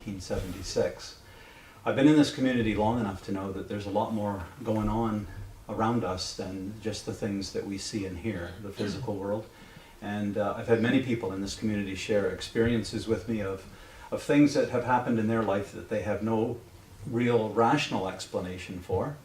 1976. I've been in this community long enough to know that there's a lot more going on around us than just the things that we see and hear, the physical world. And I've had many people in this community share experiences with me of things that have happened in their life that they have no real rational explanation for,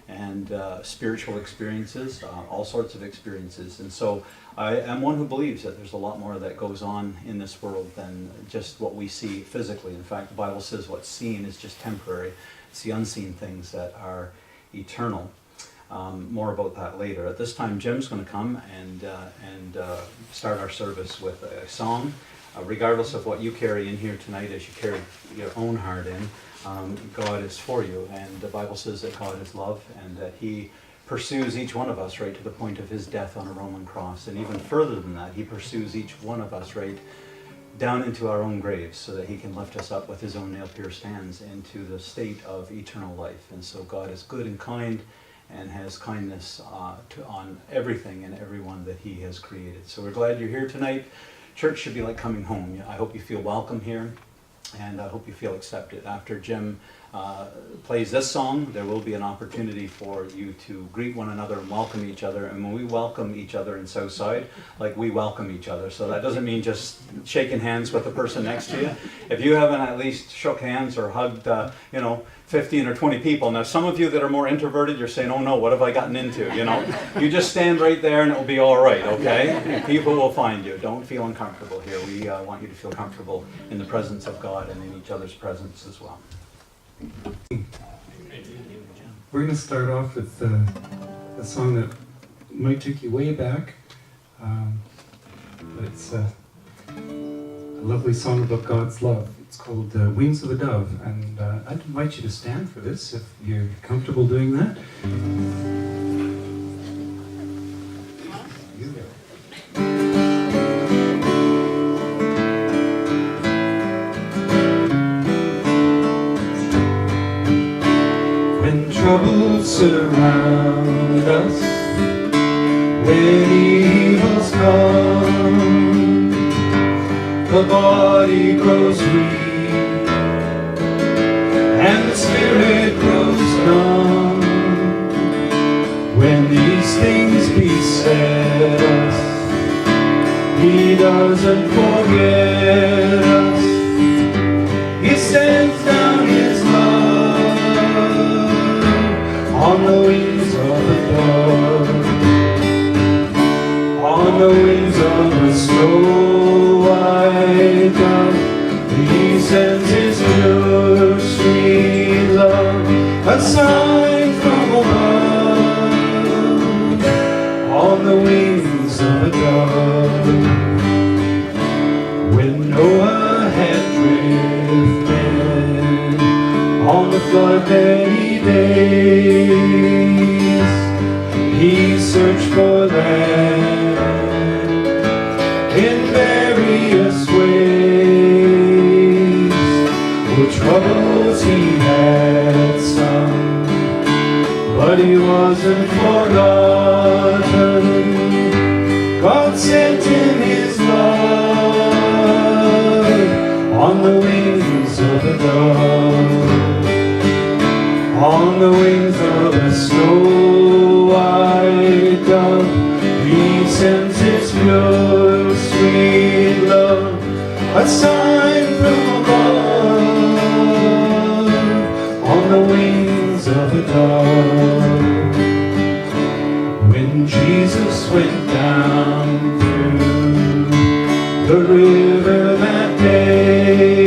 and spiritual experiences, all sorts of experiences. And so I am one who believes that there's a lot more that goes on in this world than just what we see physically. In fact, the Bible says what's seen is just temporary. It's the unseen things that are eternal. More about that later. At this time, Jim's going to come and start our service with a song. Regardless of what you carry in here tonight, as you carry your own heart in, God is for you. And the Bible says that God is love, and that He pursues each one of us right to the point of His death on a Roman cross. And even further than that, He pursues each one of us right down into our own graves, so that He can lift us up with His own nail-pierced hands into the state of eternal life. And so God is good and kind, and has kindness on everything and everyone that He has created. So we're glad you're here tonight. Church should be like coming home. I hope you feel welcome here, and I hope you feel accepted. After Jim plays this song, there will be an opportunity for you to greet one another and welcome each other. And when we welcome each other in Southside, like we welcome each other. So that doesn't mean just shaking hands with the person next to you. If you haven't at least shook hands or hugged, 15 or 20 people. Now, some of you that are more introverted, you're saying, oh no, what have I gotten into, You just stand right there and it'll be all right, okay? And people will find you. Don't feel uncomfortable here. We want you to feel comfortable in the presence of God and in each other's presence as well. We're going to start off with a song that might take you way back. But it's a lovely song about God's love. It's called Wings of a Dove, and I'd invite you to stand for this if you're comfortable doing that. You go. When troubles surround us, when evils come, the body grows weak and the spirit grows numb. When these things beset us, He doesn't forget us. He sends down His love on the wings of a dove, on the wings of a snow white dove. He sends His pure, sweet love, a sign from above, on the wings of a dove. When Noah had drifted on the flood many days, he searched for land in various ways. For troubles he had some, but he wasn't forgotten. God sent him His love on the wings of a dove, on the wings of a snow white dove. He sends His pure, sweet love, a sign from above, on the wings of a dove. When Jesus went down through the river that day,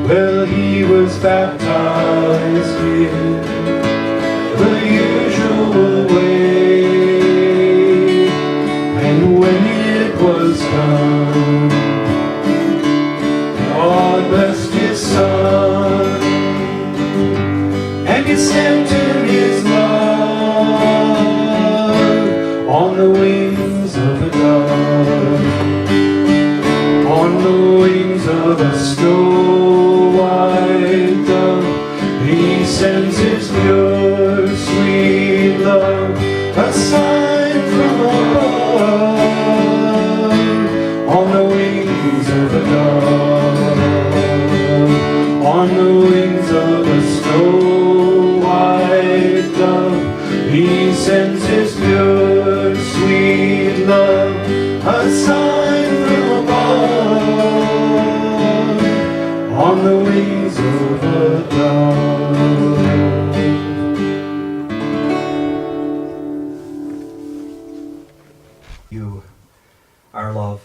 well, He was baptized in the usual way. And when it was done, God blessed His Son, and He sent Him His love on the wings of a dove, on the wings of a snow white dove. He sends His pure, sweet love, a sign from above, on the wings of a dove. On the wings of a snow-white dove, He sends His pure, sweet love, a sign from above. On the wings of a dove. You are love,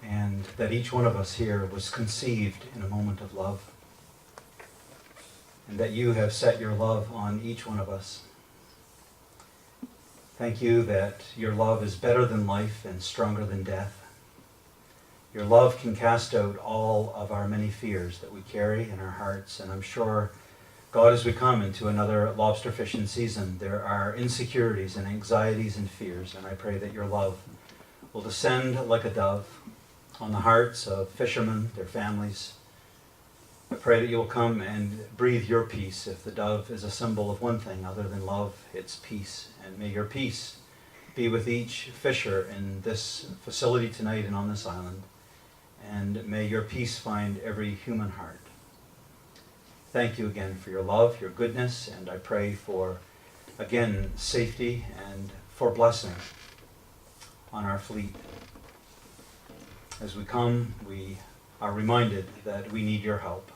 and that each one of us here was conceived in a moment of love, and that you have set your love on each one of us. Thank you that your love is better than life and stronger than death. Your love can cast out all of our many fears that we carry in our hearts, and I'm sure, God, as we come into another lobster fishing season, there are insecurities and anxieties and fears, and I pray that your love will descend like a dove on the hearts of fishermen, their families. I pray that you will come and breathe your peace. If the dove is a symbol of one thing other than love, it's peace. And may your peace be with each fisher in this facility tonight and on this island. And may your peace find every human heart. Thank you again for your love, your goodness, and I pray for, again, safety and for blessing on our fleet. As we come, we are reminded that we need your help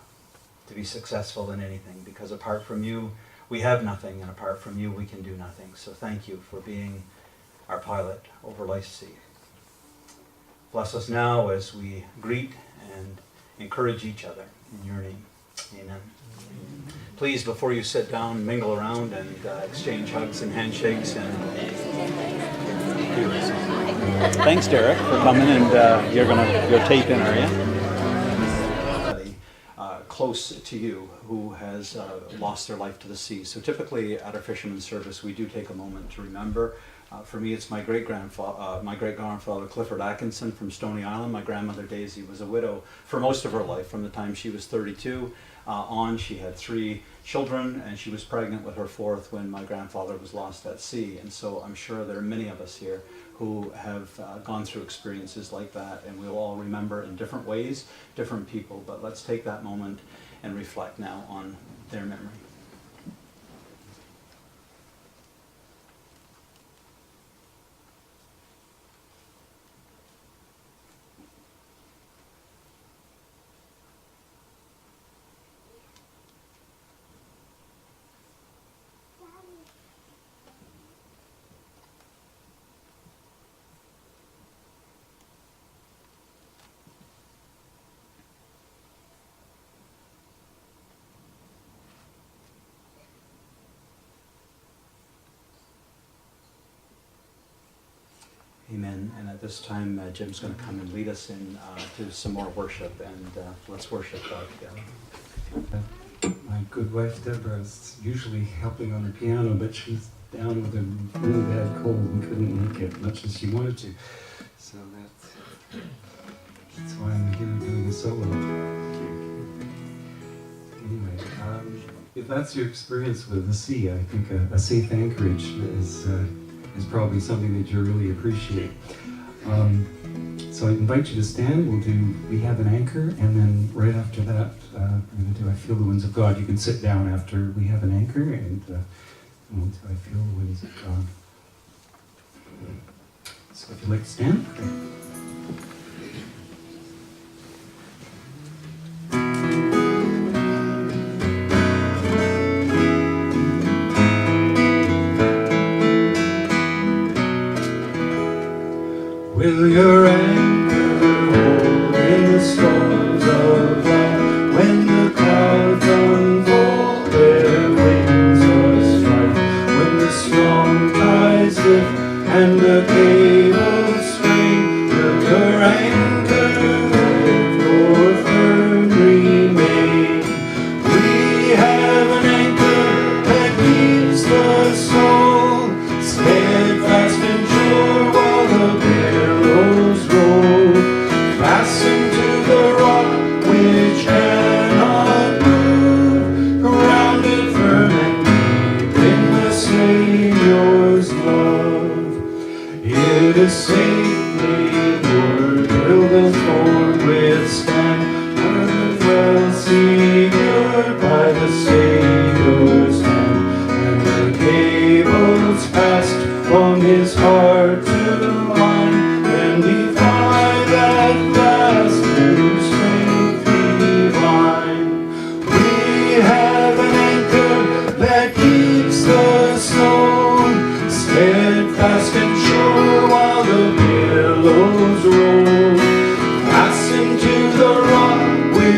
to be successful in anything, because apart from you, we have nothing, and apart from you, we can do nothing. So thank you for being our pilot over life's sea. Bless us now as we greet and encourage each other in your name. Amen. Please, before you sit down, mingle around and exchange hugs and handshakes. And thanks, Derek, for coming. And you're tape in, are you? Close to you who has lost their life to the sea. So typically at our fisherman's service, we do take a moment to remember. For me, it's my great-grandfather Clifford Atkinson from Stony Island. My grandmother Daisy was a widow for most of her life. From the time she was 32 on, she had 3 children, and she was pregnant with her 4th when my grandfather was lost at sea. And so I'm sure there are many of us here who have gone through experiences like that, and we'll all remember in different ways, different people. But let's take that moment and reflect now on their memory. Amen. And at this time, Jim's going to come and lead us in to some more worship, and let's worship God together. My good wife Deborah is usually helping on the piano, but she's down with a really bad cold and couldn't make it much as she wanted to. So that's why I'm here doing a solo. Anyway, if that's your experience with the sea, I think a safe anchorage is probably something that you really appreciate. So I invite you to stand. We have an anchor, and then right after that, we're going to do I Feel the Winds of God. You can sit down after we have an anchor, and we'll do I Feel the Winds of God. So if you'd like to stand, great. Will your anchor hold in the storms of life, when the clouds unfold their wings of strife, when the strong tides lift and the cables strain?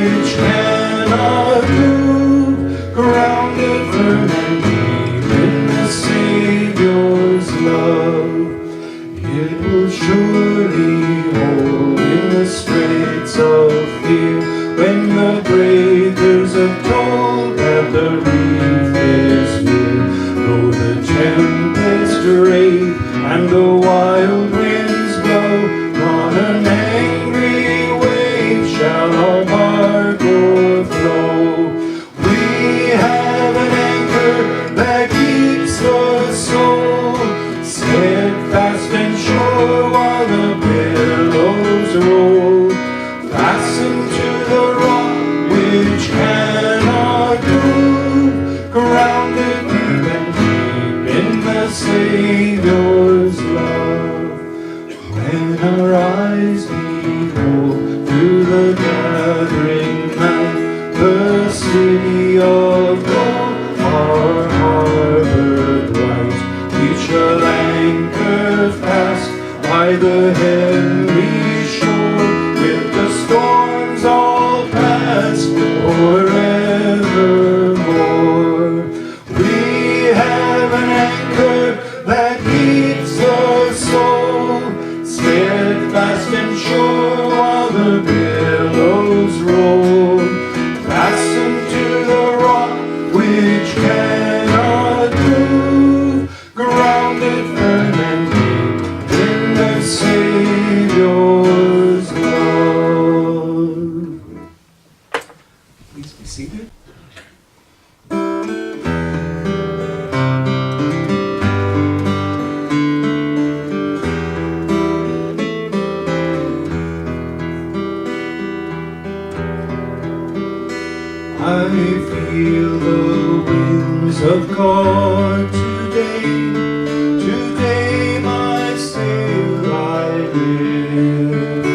which cannot move, grounded firm and deep in the Savior's love. It will surely hold in the straits of fear, when the breakers have told that the reef is near. Though the tempest rage and the wild winds blow, not an angry wave shall our bark o'erflow. We have an anchor that keeps the soul steadfast and sure while the billows roll. Fastened to the rock which cannot move, grounded deep and deep in the Savior's love. When our eyes behold through the gathering night the city of gold, our Harbour bright, we shall anchor fast by the heavenly shore, with the storms all past forevermore. We have an anchor that keeps the soul steadfast and sure while the billows roll. Fastened to the rock which cannot move, grounded firm and deep in the Savior's love. Please be seated. I feel the winds of God today. Today my sail I lift.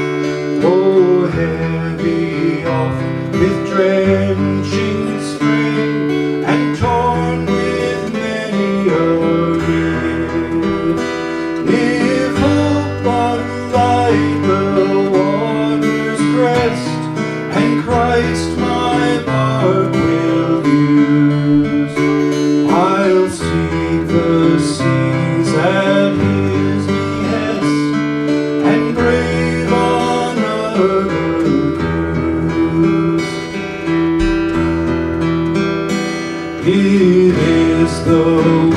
Oh, heavy off with drenching spray and torn with many a rib. If upon light the water's crest and Christ my bark will use, I'll seek the seas at His behest and brave another cruise. It is the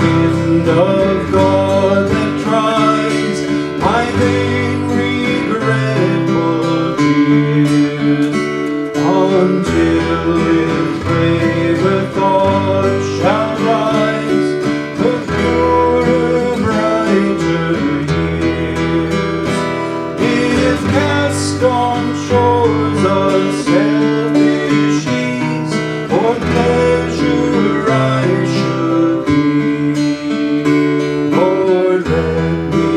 wind of God that tries my vain regretful tears, until with braver thoughts shall rise the purer, brighter years. If cast on shores of selfish ease, for pleasure I should be, Lord, let me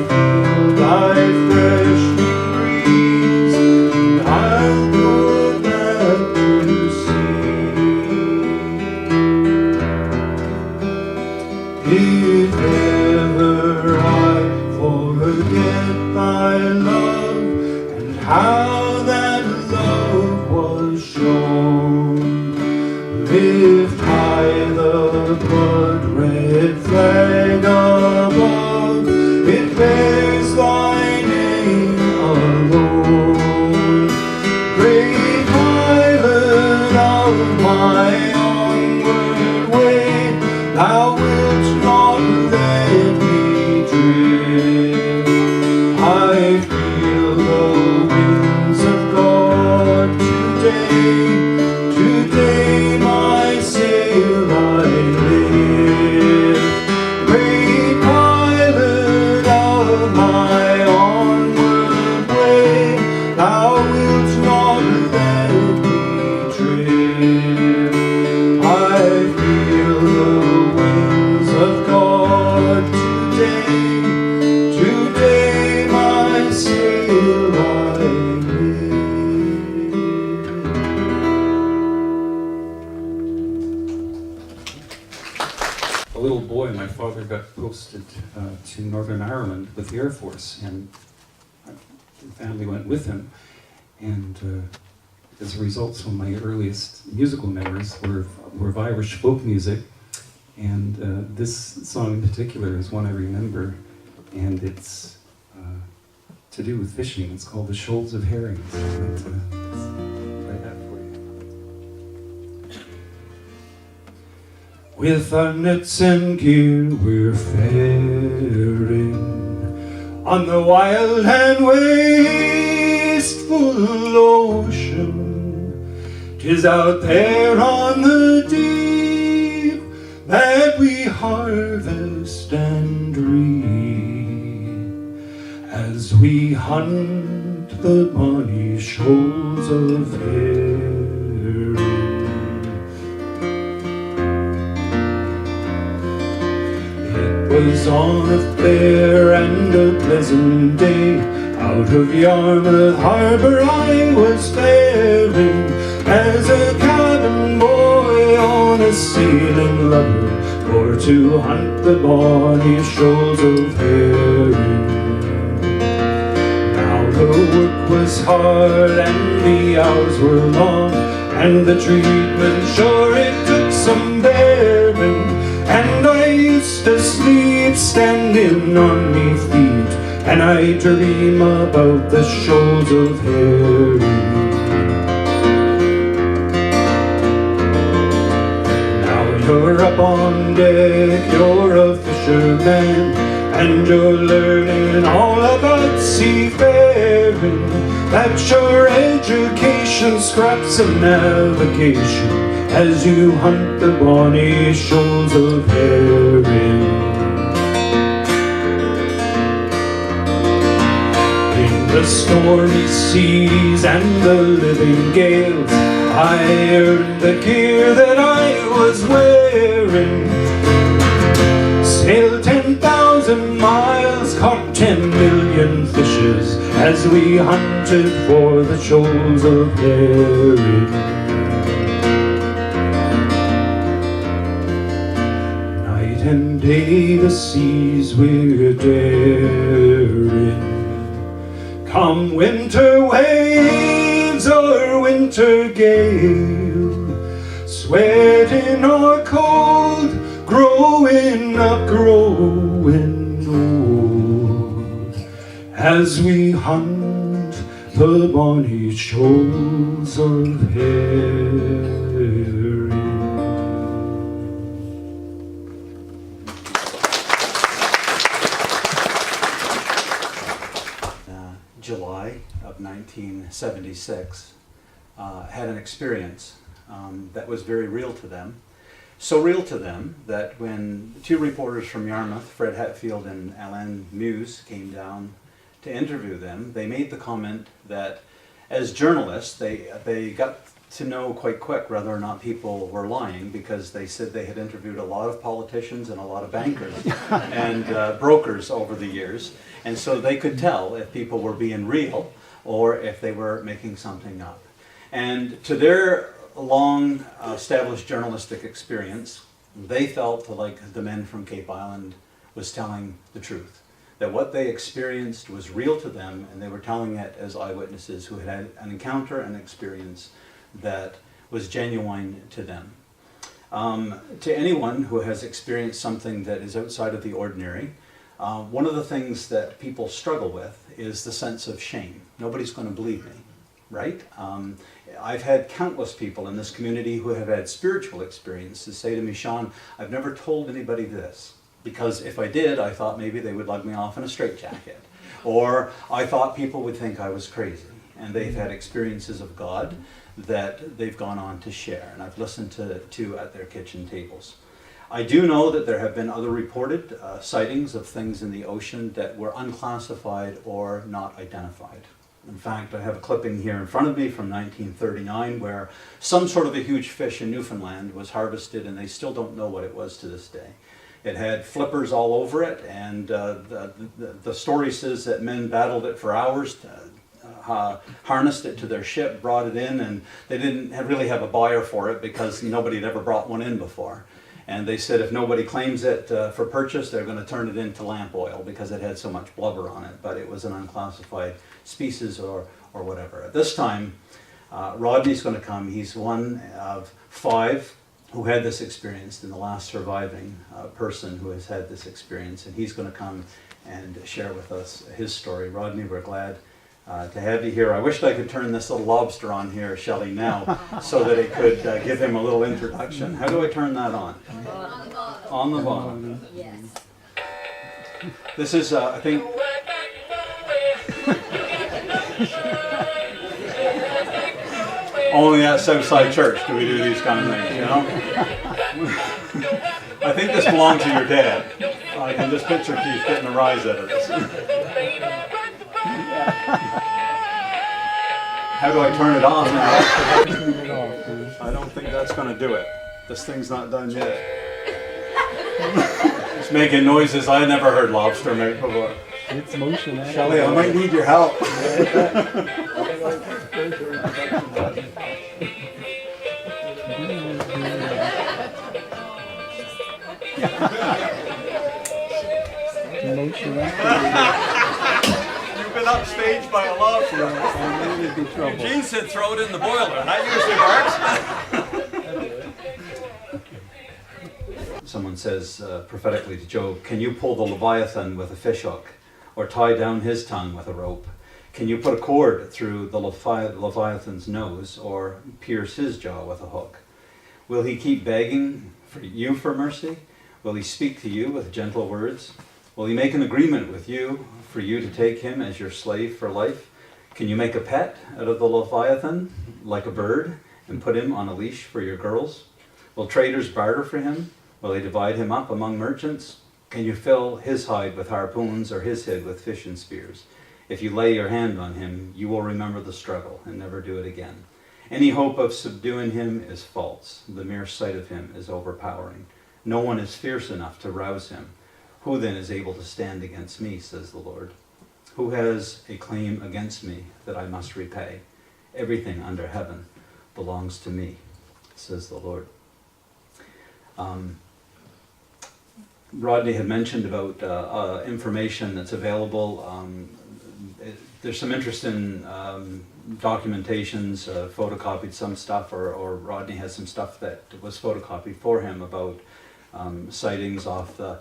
feel thy freshening breeze, and I'll put that to sea. If ever I forget thy love, and how that love was shown, lift high the blood-red flag above, it bears thy name alone. Great pilot of my onward way, thou wilt not let me drift. I feel the winds of God today. Today my sail I lift. Great pilot of my onward way, thou wilt not let me drift. I feel the winds of God today. Today my sail I lift. A little boy, my father got posted to Northern Ireland with the Air Force, and the family went with him. And as a result, some of my earliest musical memories were of Irish folk music. And this song in particular is one I remember, and it's to do with fishing. It's called The Shoals of Herrings. I'd like to play that for you. With our nets and gear we're faring on the wild and wasteful ocean. 'Tis out there on the deep that we harvest and reap, as we hunt the bonny shoals of herring. It was on a fair and a pleasant day, out of Yarmouth Harbour I was faring, as a cabin boy on a sailing lugger, for to hunt the bonny shoals of herring. Now the work was hard and the hours were long, and the treatment sure it took some bearing, and I used to sleep standing on me feet, and I dream about the shoals of herring. You're up on deck, you're a fisherman, and you're learning all about seafaring. That's your education, scraps of navigation, as you hunt the bonny shoals of herring. In the stormy seas and the living gales, I earned the gear that I was wearing. Sailed 10,000 miles, caught 10 million fishes, as we hunted for the shoals of herring. Night and day the seas we're daring, come winter waves or winter gale, sweating or cold, growing up, growing old, as we hunt the bonny shoals of herring. 1976, had an experience that was very real to them. So real to them that when two reporters from Yarmouth, Fred Hatfield and Alain Muse, came down to interview them, they made the comment that as journalists, they got to know quite quick whether or not people were lying, because they said they had interviewed a lot of politicians and a lot of bankers and brokers over the years, and so they could tell if people were being real or if they were making something up. And to their long established journalistic experience, they felt like the men from Cape Island was telling the truth, that what they experienced was real to them, and they were telling it as eyewitnesses who had had an encounter and experience that was genuine to them. To anyone who has experienced something that is outside of the ordinary, one of the things that people struggle with is the sense of shame. Nobody's going to believe me, right? I've had countless people in this community who have had spiritual experiences say to me, Shaun, I've never told anybody this, because if I did, I thought maybe they would lug me off in a straitjacket, or I thought people would think I was crazy. And they've had experiences of God that they've gone on to share, and I've listened to at their kitchen tables. I do know that there have been other reported sightings of things in the ocean that were unclassified or not identified. In fact, I have a clipping here in front of me from 1939 where some sort of a huge fish in Newfoundland was harvested, and they still don't know what it was to this day. It had flippers all over it, and the story says that men battled it for hours, harnessed it to their ship, brought it in, and they didn't really have a buyer for it because nobody had ever brought one in before. And they said if nobody claims it for purchase, they're going to turn it into lamp oil because it had so much blubber on it, but it was an unclassified species or whatever. At this time, Rodney's going to come. He's one of 5 who had this experience, and the last surviving person who has had this experience, and he's going to come and share with us his story. Rodney, we're glad to have you here. I wished I could turn this little lobster on here, Shelley, now, so that it could give him a little introduction. How do I turn that on? On the bottom. On the bottom. Yes. This is, I think... Only at Southside Church do we do these kind of things, you know? I think this belonged to your dad. I can just picture Keith getting a rise out of this. How do I turn it off now? I don't think that's going to do it. This thing's not done yet. It's making noises I never heard Lobster make before. It's motion. Shelley, I might need your help. Motion. You've been upstaged by a lobster. I'm in big trouble. Gene said throw it in the boiler, and that usually works. Someone says prophetically to Job, can you pull the Leviathan with a fishhook, or tie down his tongue with a rope? Can you put a cord through the Leviathan's nose, or pierce his jaw with a hook? Will he keep begging for you for mercy? Will he speak to you with gentle words? Will he make an agreement with you for you to take him as your slave for life? Can you make a pet out of the Leviathan, like a bird, and put him on a leash for your girls? Will traders barter for him? Will they divide him up among merchants? Can you fill his hide with harpoons, or his head with fish and spears? If you lay your hand on him, you will remember the struggle and never do it again. Any hope of subduing him is false. The mere sight of him is overpowering. No one is fierce enough to rouse him. Who then is able to stand against me, says the Lord? Who has a claim against me that I must repay? Everything under heaven belongs to me, says the Lord. Rodney had mentioned about information that's available. There's some interesting documentations, photocopied some stuff, or Rodney has some stuff that was photocopied for him about sightings off the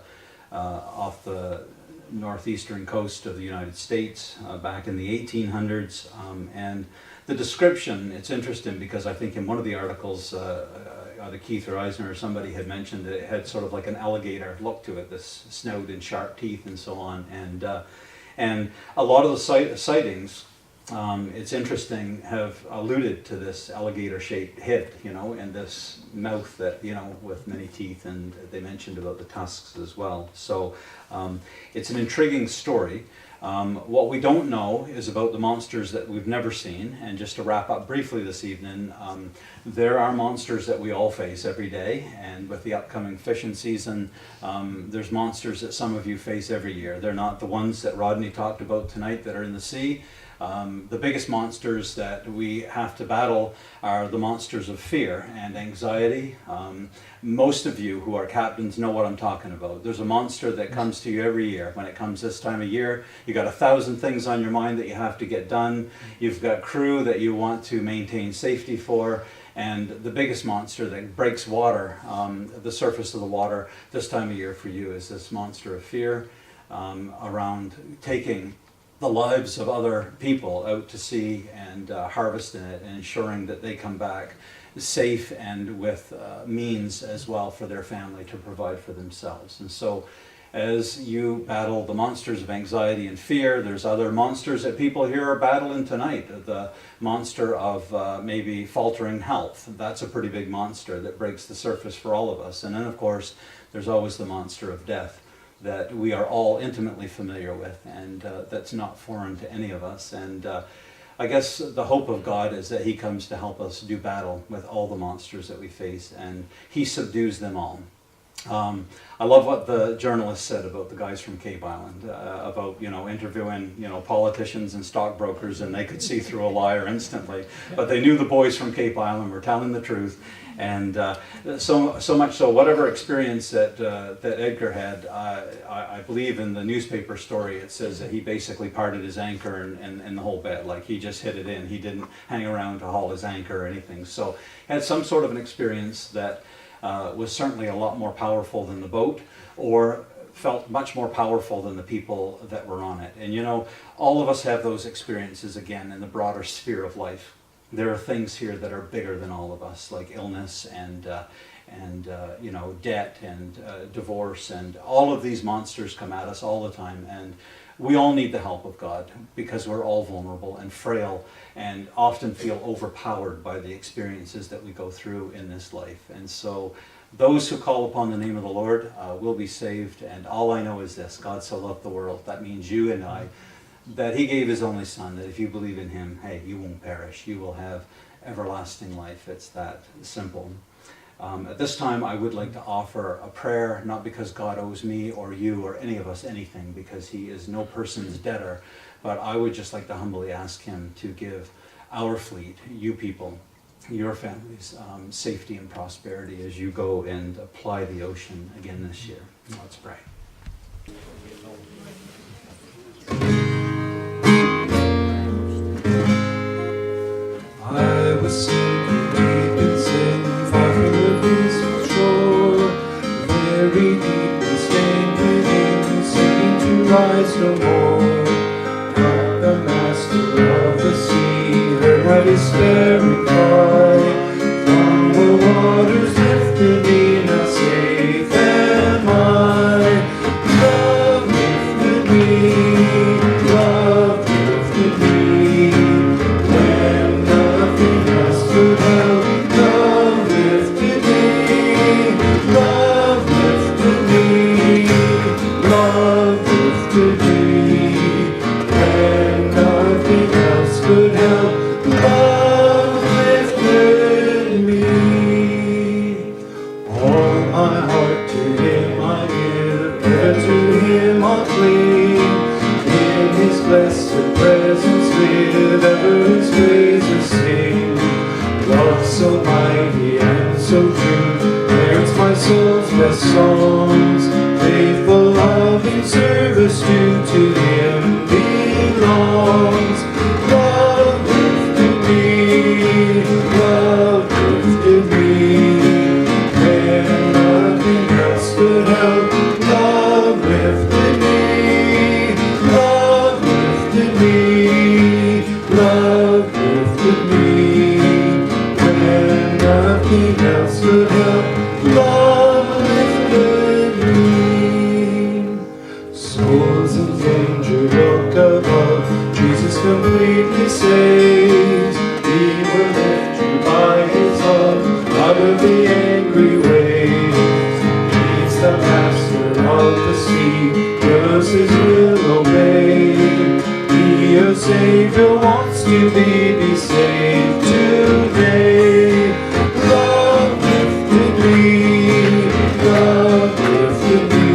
northeastern coast of the United States back in the 1800s. And the description, it's interesting because I think in one of the articles, either Keith or Eisner or somebody had mentioned that it had sort of like an alligator look to it, this snout and sharp teeth and so on. And a lot of the sightings, it's interesting, have alluded to this alligator-shaped head, you know, and this mouth that, you know, with many teeth, and they mentioned about the tusks as well. So it's an intriguing story. What we don't know is about the monsters that we've never seen. And just to wrap up briefly this evening, there are monsters that we all face every day. And with the upcoming fishing season, there's monsters that some of you face every year. They're not the ones that Rodney talked about tonight that are in the sea. The biggest monsters that we have to battle are the monsters of fear and anxiety. Most of you who are captains know what I'm talking about. There's a monster that comes to you every year. When it comes this time of year, you got 1,000 things on your mind that you have to get done. You've got crew that you want to maintain safety for. And the biggest monster that breaks water, the surface of the water this time of year for you, is this monster of fear around taking the lives of other people out to sea and harvesting it and ensuring that they come back safe and with means as well for their family to provide for themselves. And so as you battle the monsters of anxiety and fear, there's other monsters that people here are battling tonight. The monster of maybe faltering health. That's a pretty big monster that breaks the surface for all of us. And then of course there's always the monster of death that we are all intimately familiar with, and that's not foreign to any of us. And I guess the hope of God is that He comes to help us do battle with all the monsters that we face, and He subdues them all. I love what the journalist said about the guys from Cape Island, about, interviewing, politicians and stockbrokers, and they could see through a liar instantly. But they knew the boys from Cape Island were telling the truth. And so much so, whatever experience that Edgar had, I believe in the newspaper story, it says that he basically parted his anchor and the whole bed. Like, he just hit it in. He didn't hang around to haul his anchor or anything. So had some sort of an experience that was certainly a lot more powerful than the boat, or felt much more powerful than the people that were on it. And all of us have those experiences again in the broader sphere of life. There are things here that are bigger than all of us, like illness and debt and divorce, and all of these monsters come at us all the time. And we all need the help of God, because we're all vulnerable and frail and often feel overpowered by the experiences that we go through in this life. And so those who call upon the name of the Lord will be saved. And all I know is this: God so loved the world, that means you and I, that he gave his only son, that if you believe in him, hey, you won't perish. You will have everlasting life. It's that simple. At this time, I would like to offer a prayer, not because God owes me or you or any of us anything, because he is no person's debtor, but I would just like to humbly ask him to give our fleet, you people, your families, safety and prosperity as you go and apply the ocean again this year. Let's pray. I was sinking deep in sin, far from the peaceful shore, very deeply stained within, seeking to rise no more. But the master of the sea heard my despairing cry, from the waters lifted me, now safe am I. Love lifted me, love lifted me, when nothing else could help. Love lifted me, love lifted me, love lifted me, when nothing else could help. Love lifted me. All my heart to him I give, ever to him I'll cling. In his blessed presence live, ever his praises sing. Love so mighty and so true, merits my soul's best songs. Faithful love and service due to him belongs. Love lifted me, love lifted me, when nothing else could help. Love lifted me, love lifted me, love lifted me, when nothing else could help. Love lifted me. Souls in danger look above, Jesus completely saves. He will lift you by his love out of the angry waves. He's the master of the sea, does his will obey. He, your Savior, wants you be saved today. Love lifted me, love lifted me,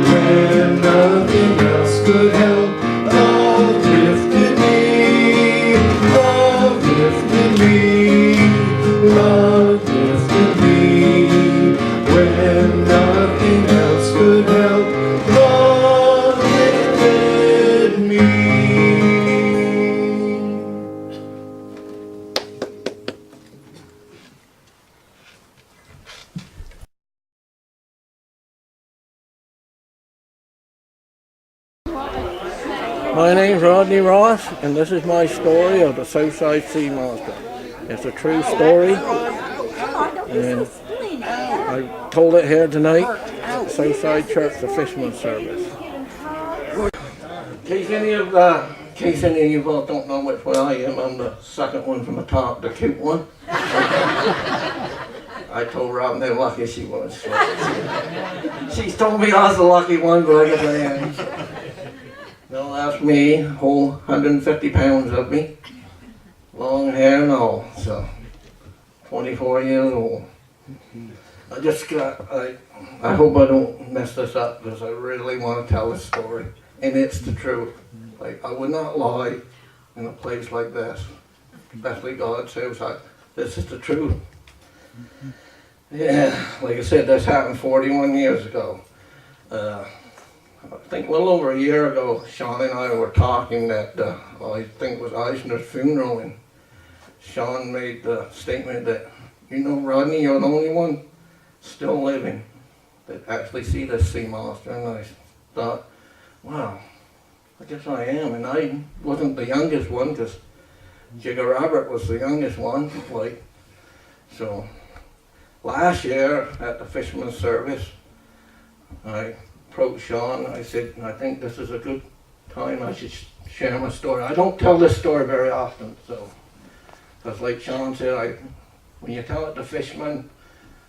when nothing else could help. Love lifted me, love lifted me, love lifted me, when nothing else could help. Love lifted me. My name's Rodney Ross, and this is my story of the Southside Sea Monster. It's a true story, and I told it here tonight at Southside Church, the Fisherman's Service. In case any of you don't know which one I am, I'm the second one from the top, the cute one. I told Robin how lucky she was. She's told me I was the lucky one, but I guess I am. They'll ask me, whole 150 pounds of me, long hair and all, so 24 years old. I hope I don't mess this up because I really want to tell this story. And it's the truth. Like, I would not lie in a place like this. Especially God's house. This is the truth. Yeah, like I said, this happened 41 years ago. I think a little over a year ago, Shaun and I were talking at, I think it was Eisner's funeral, and Shaun made the statement that, you know, Rodney, you're the only one still living that actually see this sea monster. And I thought, wow, I guess I am. And I wasn't the youngest one, because Jigger Robert was the youngest one. Like, so last year at the Fisherman's Service, I approached Shaun. I said, I think this is a good time I should share my story. I don't tell this story very often, so, because like Shaun said, when you tell it to fishermen,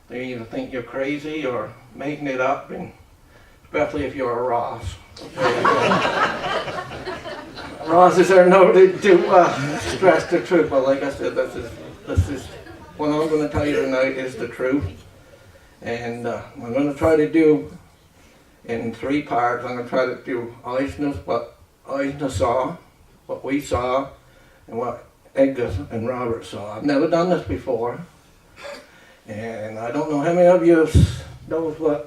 they either think you're crazy or making it up, and especially if you're a Ross. Rosses are noted to stress the truth, but like I said, this is what I'm going to tell you tonight is the truth, and I'm going to try to do in 3 parts. I'm going to try to do Eisner's, what Eisner saw, what we saw, and what Edgar and Robert saw. I've never done this before, and I don't know how many of you know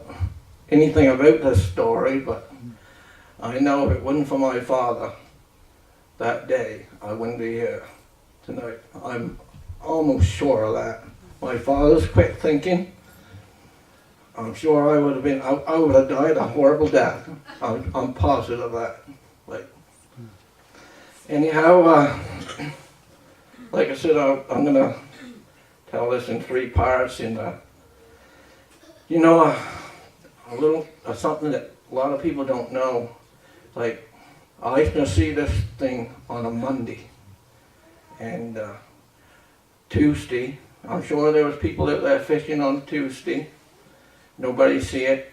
anything about this story, but I know if it wasn't for my father that day, I wouldn't be here tonight. I'm almost sure of that. My father's quick thinking. I'm sure I would have died a horrible death. I'm positive of that. Like, anyhow, like I said, I'm gonna tell this in 3 parts. And you know, a little something that a lot of people don't know. Like, I used to see this thing on a Monday, and Tuesday. I'm sure there was people out there fishing on Tuesday. Nobody see it,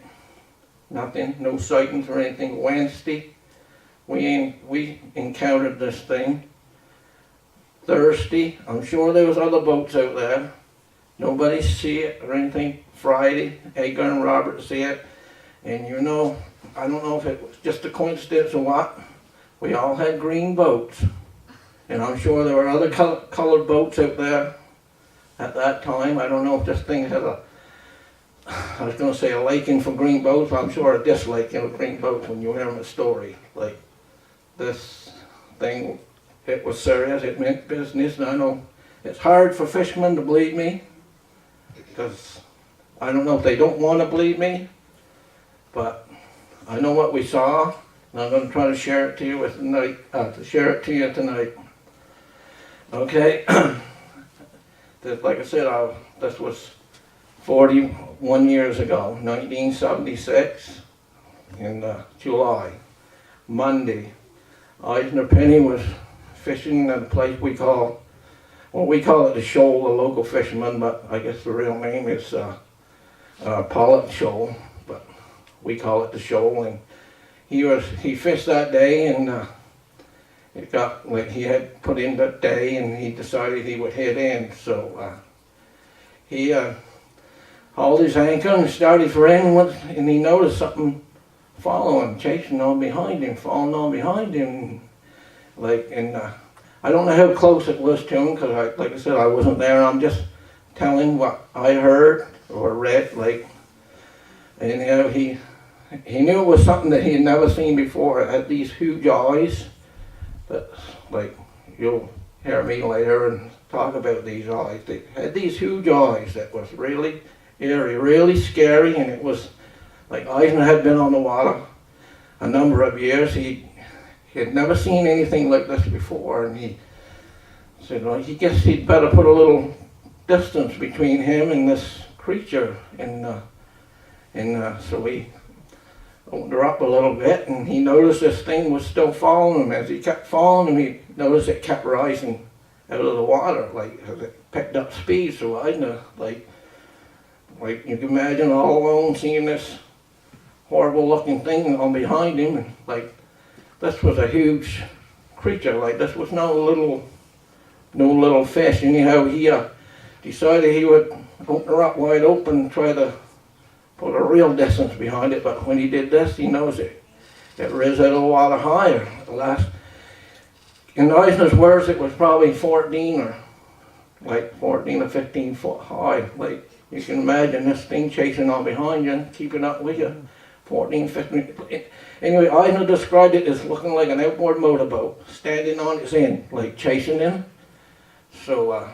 nothing, no sightings or anything. Wednesday, we encountered this thing. Thursday, I'm sure there was other boats out there. Nobody see it or anything. Friday, Edgar and Robert see it. And you know, I don't know if it was just a coincidence or what, we all had green boats. And I'm sure there were other colored boats out there at that time. I don't know if this thing had I was going to say a liking for green boats. I'm sure a disliking of green boats when you hear my story. Like, this thing, it was serious, it meant business. And I know it's hard for fishermen to believe me, because I don't know if they don't want to believe me, but I know what we saw, and I'm going to try to share it to you tonight. Okay, like I said, this was 41 years ago, 1976, in July, Monday. Eisner Penny was fishing at a place we call it the Shoal, the local fishermen, but I guess the real name is Pollock Shoal, but we call it the Shoal. And he fished that day, and it got like he had put in that day, and he decided he would head in. So he hauled his anchor and started for in, and he noticed something following, chasing on behind him, falling on behind him. Like, and I don't know how close it was to him, because like I said, I wasn't there. I'm just telling what I heard or read. Like, and you know, he knew it was something that he had never seen before. It had these huge eyes that, like, you'll hear me later and talk about these eyes. They had these huge eyes that was really eerie, really scary, and it was like Eisner had been on the water a number of years. He had never seen anything like this before, and he said, well, he guessed he'd better put a little distance between him and this creature, and so he opened her up a little bit, and he noticed this thing was still following him. As he kept following him, he noticed it kept rising out of the water, like as it picked up speed. So Eisner, like you can imagine, all alone seeing this horrible looking thing on behind him, and like this was a huge creature. Like, this was no little fish. Anyhow, decided he would open her up wide open and try to put a real distance behind it, but when he did this, he knows it rose out of the water higher. The last, in Eisner's words, it was probably 14 or 15 foot high. Like, you can imagine this thing chasing on behind you and keeping up with you. 14, 15. Anyway, Eisner described it as looking like an outboard motorboat standing on its end, like chasing him. So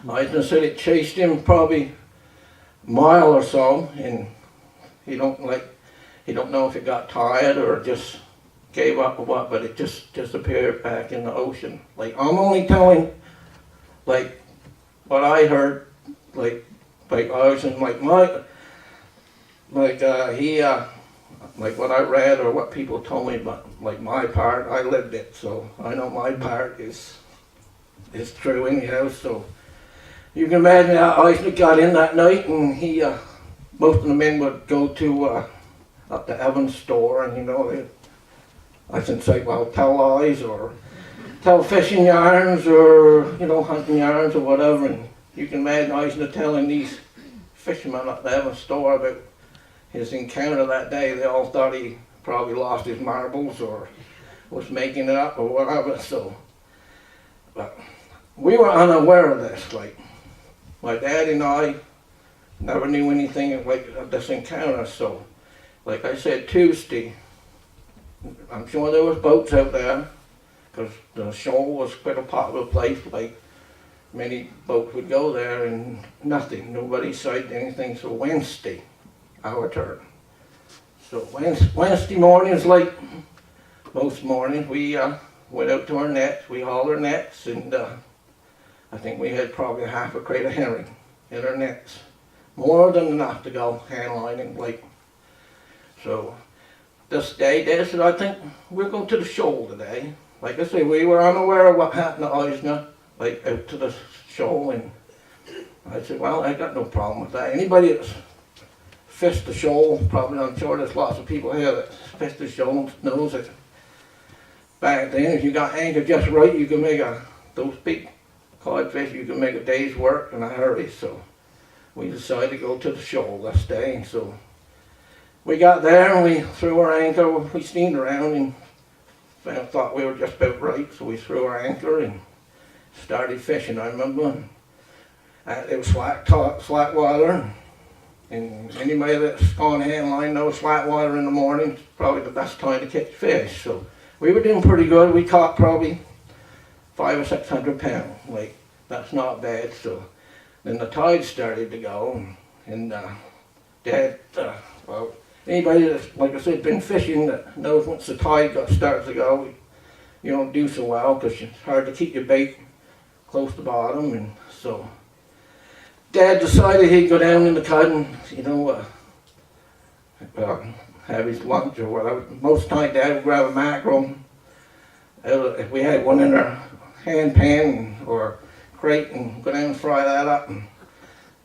Eisner said it chased him probably a mile or so, and he don't know if it got tired or just gave up or what, but it just disappeared back in the ocean. Like, I'm only telling like what I heard, like Eisner, like what I read or what people told me, but like my part, I lived it, so I know my part is true anyhow. So you can imagine how Eisner got in that night, and he, most of the men would go to up to Evan's store, and I should say, well, tell lies or tell fishing yarns or hunting yarns or whatever, and you can imagine Eisner telling these fishermen up to Evan's store about his encounter that day. They all thought he probably lost his marbles or was making it up or whatever. So, but we were unaware of this. Like, my dad and I never knew anything like of this encounter. So, like I said, Tuesday, I'm sure there was boats out there because the shoal was quite a popular place. Like, many boats would go there and nothing. Nobody sighted anything. So Wednesday, our turn. So Wednesday mornings, like most mornings, we went out to our nets. We hauled our nets, and I think we had probably half a crate of herring in our nets. More than enough to go hand lining. Like, so this day, Dad said, I think we're going to the shoal today. Like I say, we were unaware of what happened to Eisner, like out to the shoal, and I said, well, I got no problem with that. Anybody that's fished the shoal, probably, I'm sure there's lots of people here that fished the shoal, knows that back then, if you got anchored just right, you could make those big codfish, you could make a day's work in a hurry. So we decided to go to the shoal this day. So we got there and we threw our anchor. We steamed around and thought we were just about right, so we threw our anchor and started fishing. I remember it was slack water, and anybody that's gone hand line knows slack water in the morning is probably the best time to catch fish. So we were doing pretty good. We caught probably 500 or 600 pounds. Like, that's not bad. So then the tide started to go, and Dad, well, anybody that's, like I said, been fishing that knows once the tide starts to go, you don't do so well because it's hard to keep your bait close to bottom. And so Dad decided he'd go down in the cut and, have his lunch or whatever. Most time Dad would grab a mackerel. If we had one in our hand pan or crate, and go down and fry that up. And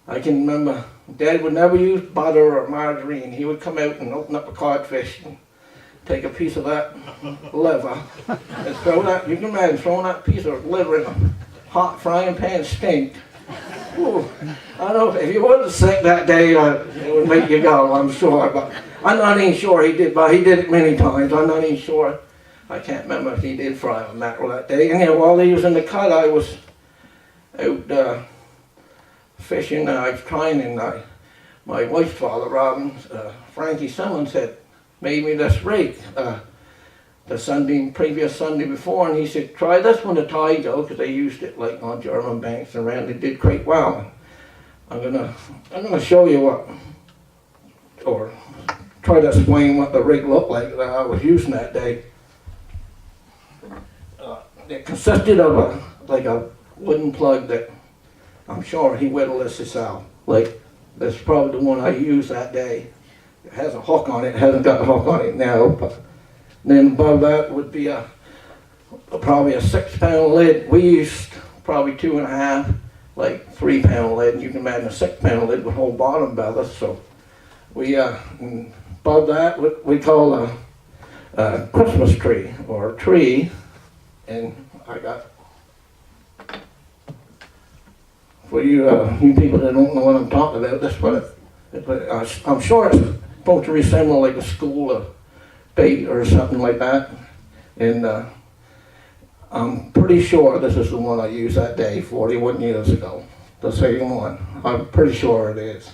I can remember Dad would never use butter or margarine. He would come out and open up a codfish and take a piece of that liver and throw that, you can imagine throwing that piece of liver in a hot frying pan stink. Ooh, I don't know, if you wasn't sick that day, it would make you go, I'm sure. But I'm not even sure he did, but he did it many times. I'm not even sure. I can't remember if he did fry a mackerel that day. And while he was in the cut, I was out fishing, and I was trying, and my wife's father, Robin, Frankie Simmons, had made me this rig the previous Sunday before, and he said, try this when the tide goes, because they used it like on German banks and around. It did quite well. I'm gonna show you what, or try to explain what the rig looked like that I was using that day. It consisted of a wooden plug that I'm sure he whittled this himself. Like, that's probably the one I used that day. It has a hook on it. It hasn't got a hook on it now, but then above that would be probably a 6-pound lead. We used probably 2.5, like 3-pound lead. And you can imagine a 6-pound lead would hold bottom ballast. So we above that what we call a Christmas tree or a tree, and I got for you you people that don't know what I'm talking about, that's what I'm sure it's supposed to resemble like a school of bait or something like that. And I'm pretty sure this is the one I used that day 41 years ago. The same one. I'm pretty sure it is.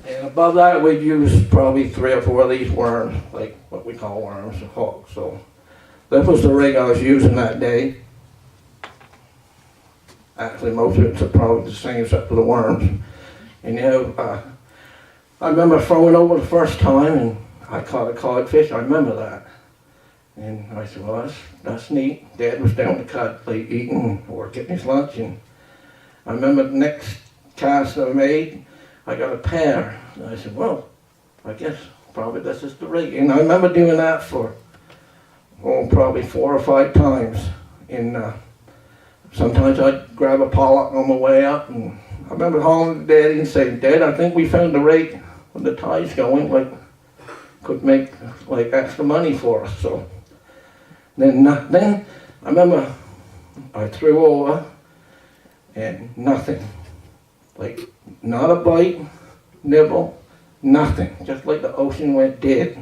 And above that, we'd use probably 3 or 4 of these worms, like what we call worms, a hook. So that was the rig I was using that day. Actually, most of it's probably the same except for the worms. And I remember throwing over the first time, and I caught a codfish. I remember that. And I said, well, that's neat. Dad was down the cut, like eating or getting his lunch. And I remember the next cast I made, I got a pair. And I said, well, I guess probably this is the rig. And I remember doing that for, probably 4 or 5 times. And sometimes I'd grab a pollock on my way up. And I remember calling Daddy and saying, Dad, I think we found the rig when the tide's going, like, could make like extra money for us. So then I remember I threw over and nothing, like not a bite, nibble, nothing, just like the ocean went dead.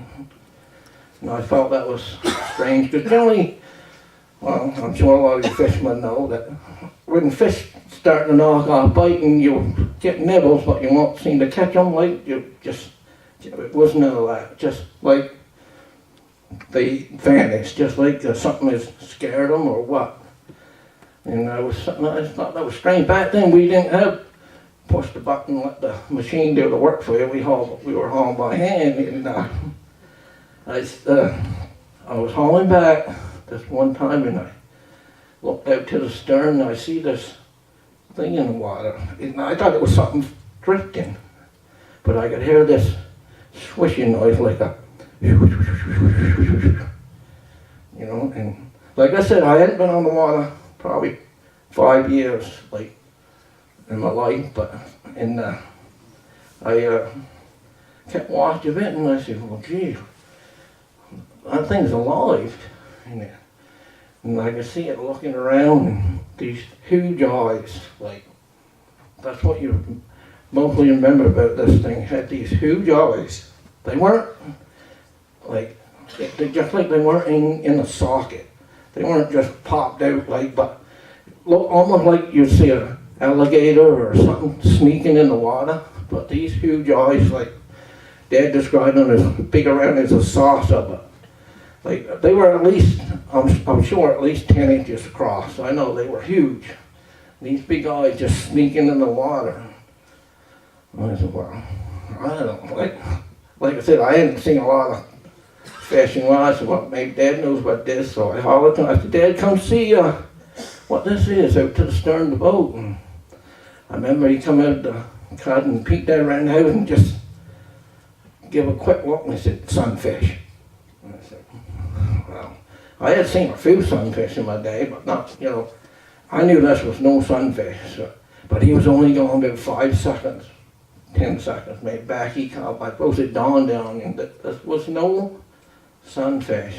And I felt that was strange, because generally, well, I'm sure a lot of you fishermen know that when fish start to knock off biting, you get nibbles, but you won't seem to catch them. Like it was none of that. Just like they vanished, just like something has scared them or what. And I just thought that was strange. Back then we didn't have push the button and let the machine do the work for you. We were hauling by hand, and I was hauling back this one time, and I looked out to the stern, and I see this thing in the water. And I thought it was something drifting, but I could hear this swishing noise, like a, and like I said, I hadn't been on the water probably 5 years, like, in my life, but, and I kept watching it, and I said, well, gee, that thing's alive, and I could see it looking around, and these huge eyes, like, that's what you mostly remember about this thing. It had these huge eyes. They weren't like, just like they weren't in a socket. They weren't just popped out, like, but look almost like you'd see an alligator or something sneaking in the water. But these huge eyes, like Dad described them as big around as a saucer, but like they were at least, I'm sure at least 10 inches across. I know they were huge. These big eyes just sneaking in the water. I said, well, I don't know, like I said, I hadn't seen a lot of fishing. Well, I said, well, maybe Dad knows what this is. So I hollered to him. I said, Dad, come see what this is out to the stern of the boat. And I remember he come out of the cut and peeked down around the house and just give a quick look, and he said, sunfish. And I said, well, I had seen a few sunfish in my day, but not, I knew this was no sunfish. So, but he was only going about 5 seconds. 10 seconds, maybe back he come. I suppose it dawned on him that there was no sunfish.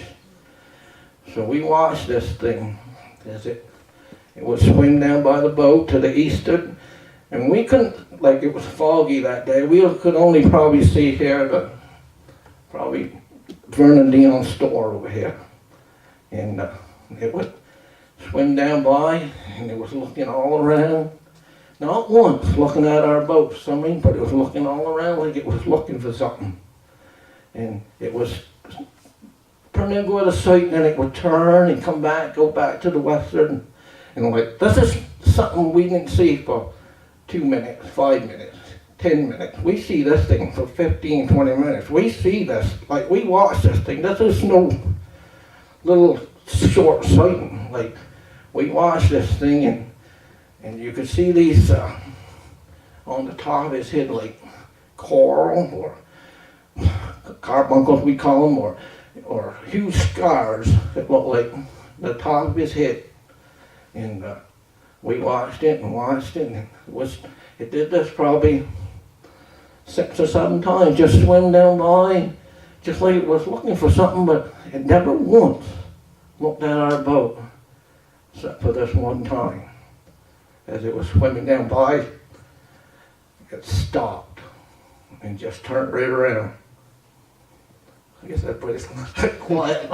So we watched this thing as it would swim down by the boat to the eastward, and we couldn't, like it was foggy that day, we could only probably see here the probably Vernon Dion store over here, and it would swim down by, and it was looking all around. Not once looking at our boat, but it was looking all around like it was looking for something. And it was pretty good a sight, and then it would turn and come back, go back to the western. And like, this is something we didn't see for 2 minutes, 5 minutes, 10 minutes. We see this thing for 15, 20 minutes. We see this, like we watch this thing. This is no little short sighting. Like, we watch this thing, and you could see these on the top of his head, like coral or carbuncles we call them, or huge scars that look like the top of his head. And we watched it and watched it, and it did this probably 6 or 7 times, just swim down by, just like it was looking for something, but it never once looked at our boat, except for this one time. As it was swimming down by, it stopped and just turned right around. I guess everybody's gonna stay quiet.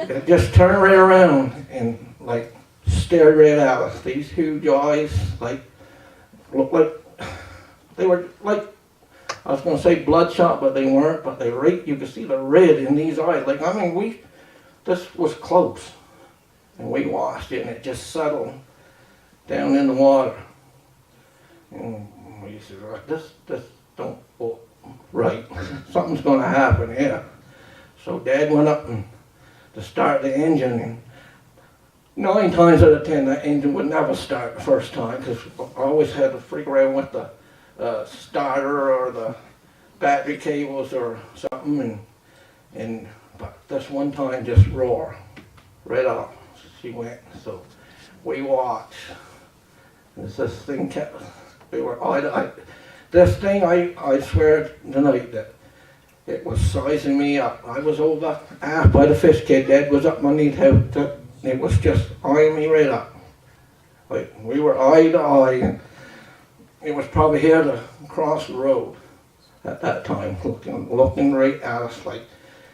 It just turned right around and like stared right at us. These huge eyes, like, looked like they were like, I was gonna say bloodshot, but they weren't. But they right, you could see the red in these eyes. Like, I mean, this was close, and we watched it, and it just settled down in the water. And we said, this don't look right. Something's gonna happen here. So Dad went up and to start the engine, and 9 times out of 10 that engine would never start the first time, because I always had to freak around with the starter or the battery cables or something, but this one time just roar right off. She went. So we watched. As this thing kept, this thing, I swear tonight that it was sizing me up. I was over aft by the fish kid. Dad was up underneath him. It was just eyeing me right up. Like, we were eye to eye, and it was probably here to cross the road at that time, looking right at us. Like,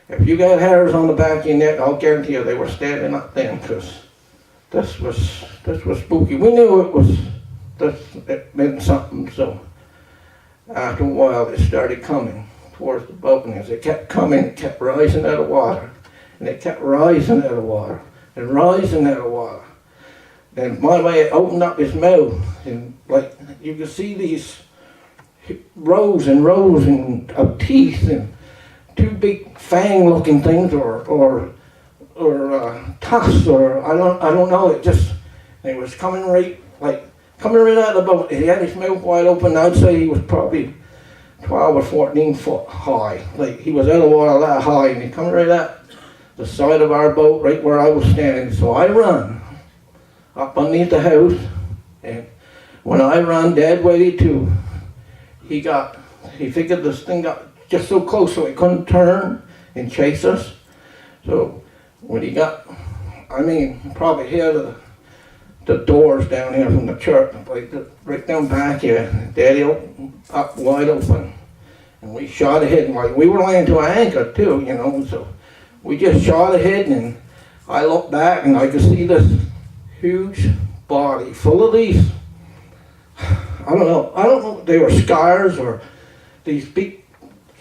if you got hairs on the back of your neck, I'll guarantee you they were standing up then, because this was spooky. We knew it meant something. So after a while, it started coming towards the boat, and as it kept coming, it kept rising out of water, and it kept rising out of water, and rising out of water. And by the way, it opened up its mouth, and like, you could see these rows and rows of teeth, and 2 big fang-looking things, or tusks, or I don't know. It was coming right out of the boat. He had his mouth wide open. I'd say he was probably 12 or 14 foot high. Like, he was out of water that high, and he come right at the side of our boat, right where I was standing. So I run up underneath the house, and when I run, Dad waited too. He figured this thing got just so close so it couldn't turn and chase us. So when he got, probably here the doors down here from the church, like right down back here, Daddy opened up wide open, and we shot ahead, and like, we were laying to an anchor too, so we just shot ahead, and I looked back, and I could see this huge body full of these, I don't know if they were scars or these big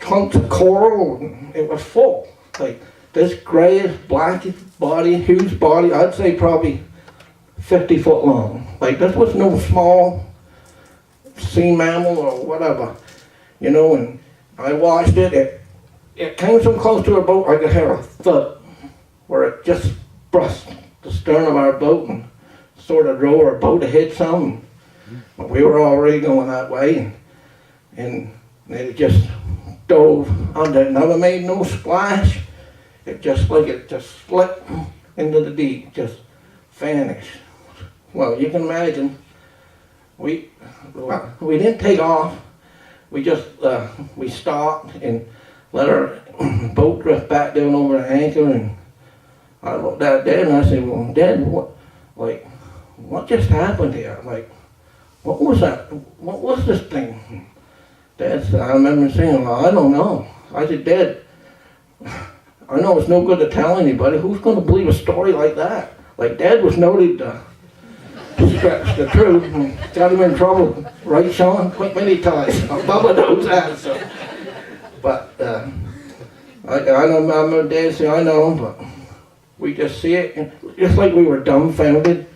chunks of coral. It was full, like this grayish, blackish body, huge body. I'd say probably 50 foot long. Like, this was no small sea mammal or whatever, and I watched it. It came so close to our boat, I could hear a thud, where it just brushed the stern of our boat and sort of drove our boat ahead some. But we were already going that way, and it just dove under. It never made no splash. It just slipped into the deep, just vanished. Well, you can imagine, we didn't take off. We just, we stopped and let our boat drift back down over the anchor, and I looked at Dad and I said, well, Dad, what just happened here? Like, what was that? What was this thing? Dad said, I remember saying, well, I don't know. I said, Dad, I know it's no good to tell anybody. Who's going to believe a story like that? Like, Dad was noted to stretch the truth and got him in trouble. Right, Shaun? Quite many times. Bubba knows that. So. But I remember Dad said, I know, but we just see it, and just like we were dumbfounded.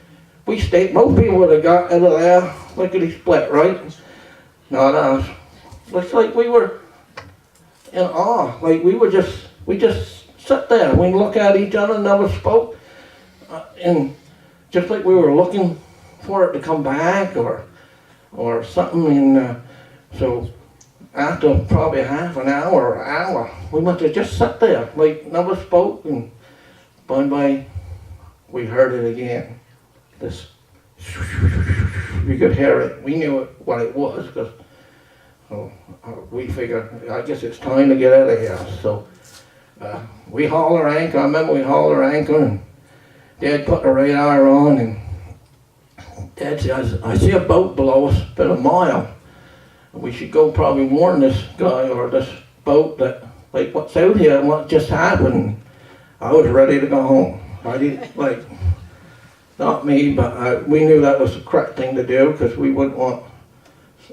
We stayed, most people would have got out of there lickety split, right? Not us. It's like we were in awe. Like, we just sat there. We looked at each other, never spoke. And just like we were looking for it to come back or something. And so after probably half an hour or hour, we must have just sat there, like, never spoke. And by and by, we heard it again. This, we could hear it. We knew what it was, because So we figured, I guess it's time to get out of here. So we hauled our anchor. I remember we hauled our anchor, and Dad put the radar on, and Dad said, I see a boat below us, about a mile. We should go probably warn this guy or this boat that, like, what's out here and what just happened. I was ready to go home. I didn't, like, not me, but we knew that was the correct thing to do, because we wouldn't want,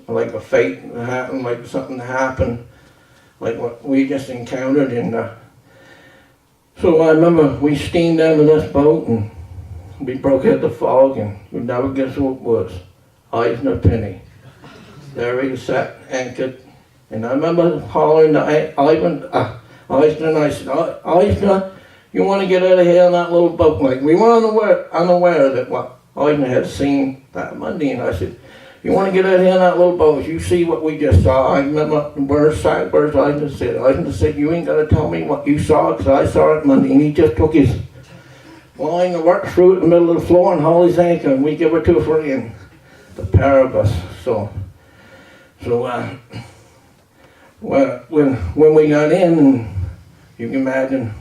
like, a fate to happen, like something to happen, like what we just encountered. And so I remember we steamed down to this boat, and we broke out the fog, and we never guess what it was. Eisner Penny. There he sat, anchored. And I remember hollering to Eisner, and I said, Eisner, you want to get out of here in that little boat? Like, we were unaware that what Eisner had seen that Monday. And I said, you want to get out of here in that little boat? You see what we just saw. I remember where's Eisner said. Eisner said, you ain't got to tell me what you saw, because I saw it Monday. And he just took his line and worked through it in the middle of the floor and hauled his anchor, and we give her to a friend, the pair of us. So when we got in, and you can imagine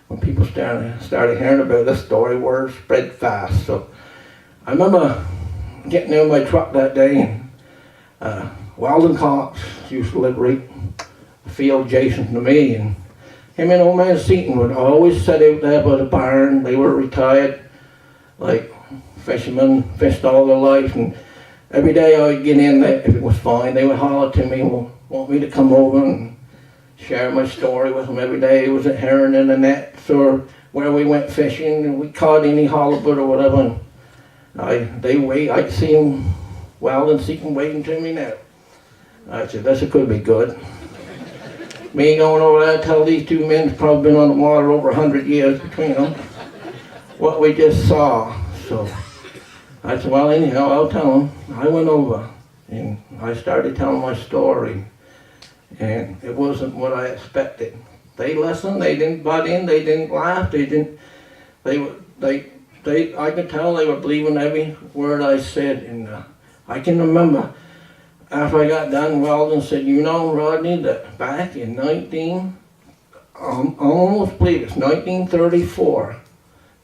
when people started hearing about this story, word spread fast. So I remember getting out of my truck that day, and Weldon Cox used to live right a field adjacent to me, and him and old man Seaton would always sit out there by the barn. They were retired, like fishermen, fished all their life, and every day I would get in, if it was fine, they would holler to me, want me to come over and share my story with them every day. It was at herring in the nets, or where we went fishing, and we caught any halibut or whatever. And I'd see them, Weldon Seaton waiting to me now. I said, this could be good. Me going over there, tell these two men, probably been on the water over 100 years between them, what we just saw. So I said, well, anyhow, I'll tell them. I went over, and I started telling my story, and it wasn't what I expected. They listened, they didn't butt in, they didn't laugh, I could tell they were believing every word I said. And I can remember, after I got done, Weldon said, you know, Rodney, that back in I almost believe it's 1934,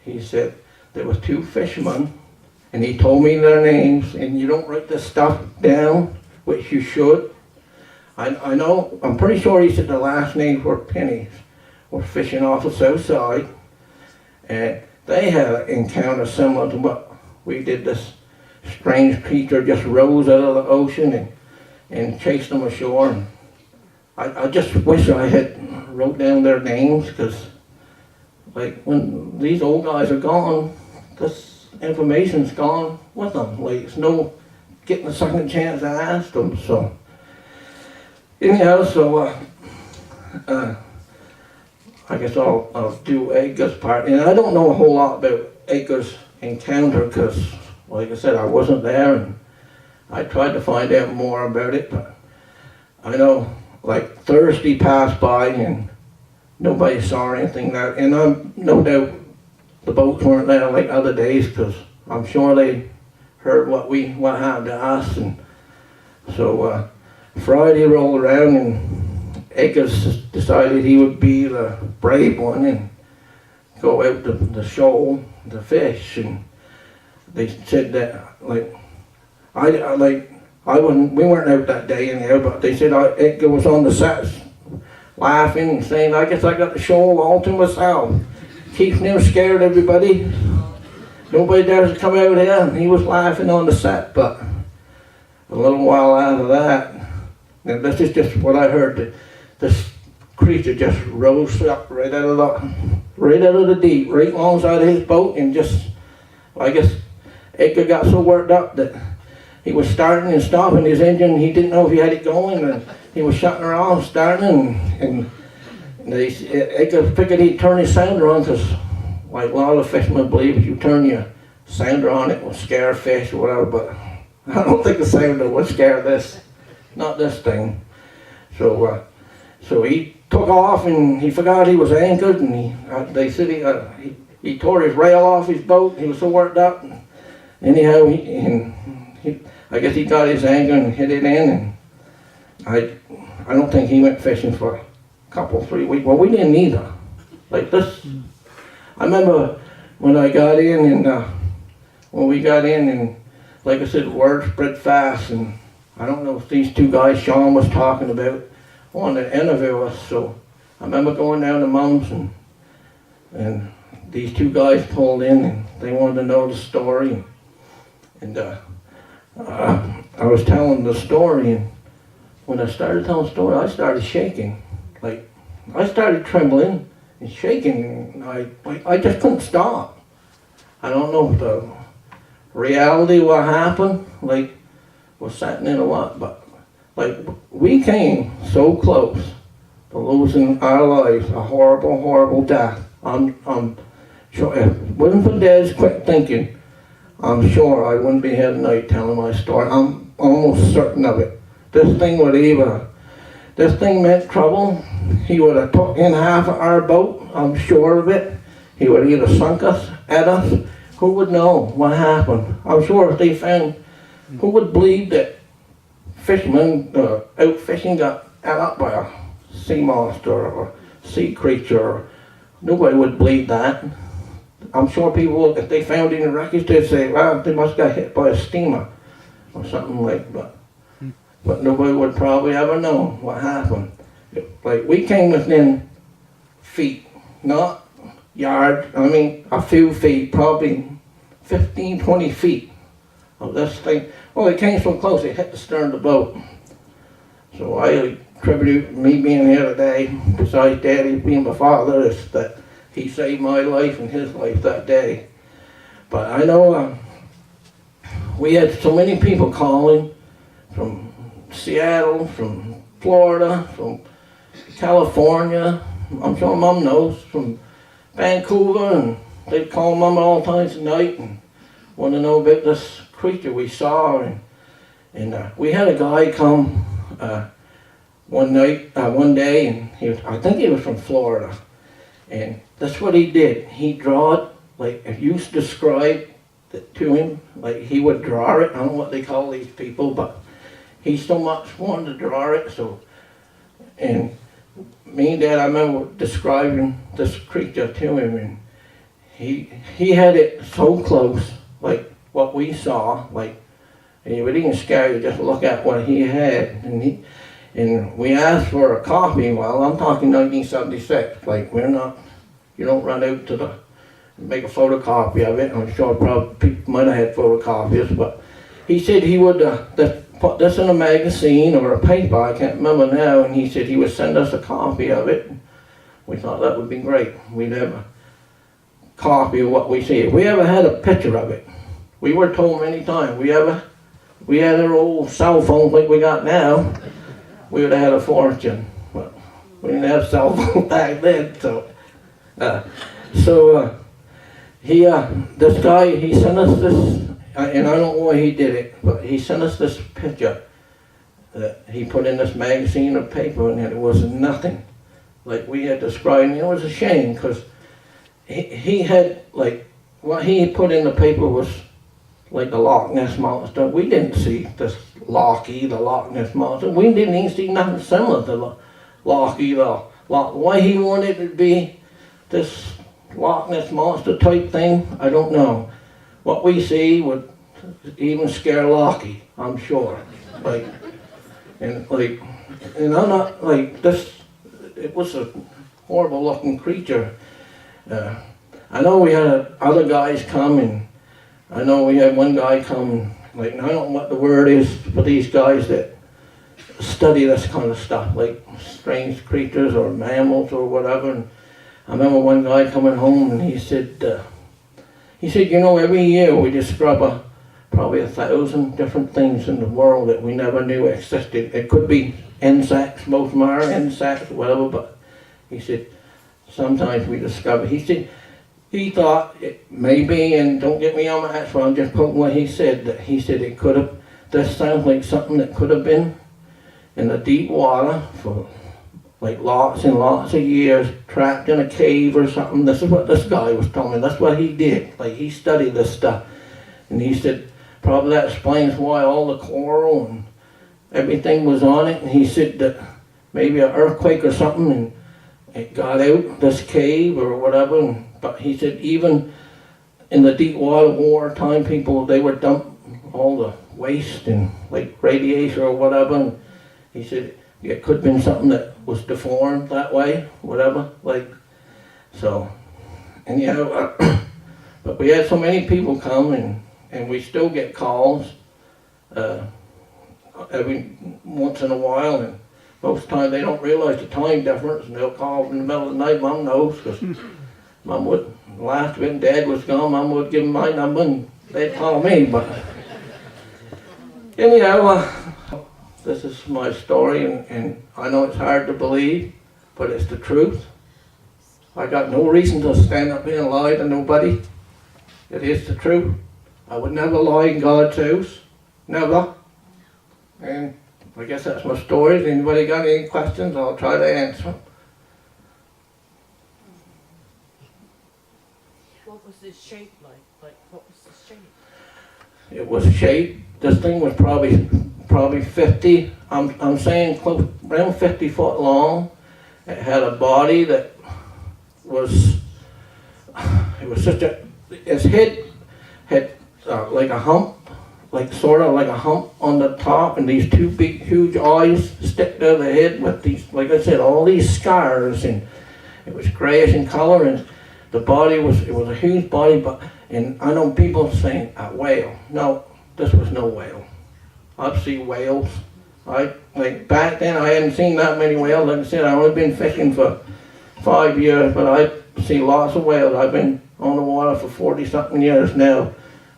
he said, there was two fishermen, and he told me their names, and you don't write this stuff down, which you should. I know, I'm pretty sure he said the last names were pennies, were fishing off the south side, and they had an encounter similar to what we did. This strange creature just rose out of the ocean and chased them ashore. And I just wish I had wrote down their names, because like when these old guys are gone, this information's gone with them. Like, it's no getting a second chance to ask them. So anyhow, I guess I'll do Edgar's part. And I don't know a whole lot about Edgar's encounter, because, like I said, I wasn't there, and I tried to find out more about it. But I know, like, Thursday passed by, and nobody saw anything there. And I'm no doubt the boats weren't there like other days, because I'm sure they heard what happened to us. And so Friday rolled around, and Akers decided he would be the brave one and go out to the shoal to fish. And they said that, like, we weren't out that day anyhow, but they said Edgar was on the sets laughing and saying, I guess I got the shoal all to myself. Keeping him scared, everybody. Nobody dares to come out here. And he was laughing on the set. But a little while after that, and this is just what I heard, this creature just rose up right out of the deep, right alongside of his boat, and just, I guess Edgar got so worked up that he was starting and stopping his engine. He didn't know if he had it going, and he was shutting her off, starting, and Edgar figured he'd turn his sounder on, because like a lot of fishermen believe if you turn your sounder on, it will scare fish or whatever, but I don't think the sounder would scare not this thing. So he took off, and he forgot he was anchored, and they said he tore his rail off his boat. He was so worked up. Anyhow, I guess he got his anchor and hit it in, I don't think he went fishing for a couple, 3 weeks. Well, we didn't either. Like this, I remember when I got in and when we got in and like I said, word spread fast, and I don't know if these two guys Shaun was talking about wanted to interview us, so I remember going down to Mum's and these two guys pulled in and they wanted to know the story, and I was telling the story, and when I started telling the story, I started shaking. Like, I started trembling and shaking, and I just couldn't stop. I don't know if the reality what happened, like, was setting in or what, but, like, we came so close to losing our lives, a horrible, horrible death. I'm sure, if it wasn't for Dad's quick thinking, I'm sure I wouldn't be here tonight telling my story. I'm almost certain of it. This thing meant trouble. He would have took in half of our boat, I'm sure of it. He would have either sunk us, at us. Who would know what happened? I'm sure if they found, who would believe that fishermen out fishing got ate up by a sea monster or sea creature? Nobody would believe that. I'm sure people, if they found in the wreckage, they'd say, well, they must have got hit by a steamer or something like that. But nobody would probably ever know what happened. Like, we came within feet, not yards, I mean a few feet, probably 15, 20 feet of this thing. Well, it came so close it hit the stern of the boat. So I attribute me being here today, besides Daddy being my father, is that he saved my life and his life that day. But I know we had so many people calling from Seattle, from Florida, from California, I'm sure Mom knows, from Vancouver, and they'd call Mom all times of night and want to know about this creature we saw. And we had a guy come one day, and I think he was from Florida, and that's what he did. He drawed, like if you describe it to him, like he would draw it. I don't know what they call these people, but he so much wanted to draw it. So, and me and Dad, I remember describing this creature to him, and he had it so close, like what we saw, like, and it would even scare you just to look at what he had. And we asked for a copy. Well, I'm talking 1976. Like, you don't run out to make a photocopy of it. I'm sure probably people might have had photocopies, but he said he would put this in a magazine or a paper, I can't remember now, and he said he would send us a copy of it. We thought that would be great. We'd have a copy of what we see. If we ever had a picture of it, we were told many times, we had our old cell phones like we got now, we would have had a fortune. But we didn't have cell phones back then, so. This guy, he sent us this, and I don't know why he did it, but he sent us this picture that he put in this magazine of paper, and it was nothing like we had described. And it was a shame, because he had, like, what he put in the paper was like the Loch Ness Monster. We didn't see this the Loch Ness Monster. We didn't even see nothing similar to why he wanted it to be this Loch Ness Monster type thing, I don't know. What we see would even scare Lockie, I'm sure. And I'm not like this. It was a horrible looking creature. I know we had other guys come, and I know we had one guy come. Like, I don't know what the word is for these guys that study this kind of stuff, like strange creatures or mammals or whatever. And I remember one guy coming home, and he said, you know, every year we discover probably 1,000 different things in the world that we never knew existed. It could be insects, most of them are insects, whatever, but he said, sometimes we discover. He said, he thought it may be, and don't get me on my ass, I'm just quoting what he said, that he said it could have, this sounds like something that could have been in the deep water for like lots and lots of years, trapped in a cave or something. This is what this guy was telling me. That's what he did. Like, he studied this stuff. And he said, probably that explains why all the coral and everything was on it, and he said that maybe an earthquake or something, and it got out this cave or whatever. But he said even in the deep water war time, people, they would dump all the waste and like radiation or whatever. And he said it could have been something that was deformed that way, whatever. Like so, and you know, but we had so many people come, and we still get calls every once in a while, and most of the time they don't realize the time difference, and they'll call in the middle of the night. Mom knows, because Mom would, last when Dad was gone, Mom would give them my number and they'd call me. But anyhow, this is my story, and I know it's hard to believe, but it's the truth. I got no reason to stand up here and lie to nobody. It is the truth. I would never lie in God's house, never. And I guess that's my story. Anybody got any questions? I'll try to answer them. What was the shape like? Like, what was the shape? It was shaped. This thing was probably 50. I'm saying close, around 50 foot long. It had a body that was. It was such a. Its head had like a hump, like sort of like a hump on the top, and these two big, huge eyes stick to the head with these, like I said, all these scars, and it was grayish in color, and the body was, it was a huge body, but, and I know people saying a whale. No, this was no whale. I've seen whales. Like back then I hadn't seen that many whales. Like I said, I've only been fishing for 5 years, but I've seen lots of whales. I've been on the water for 40 something years now.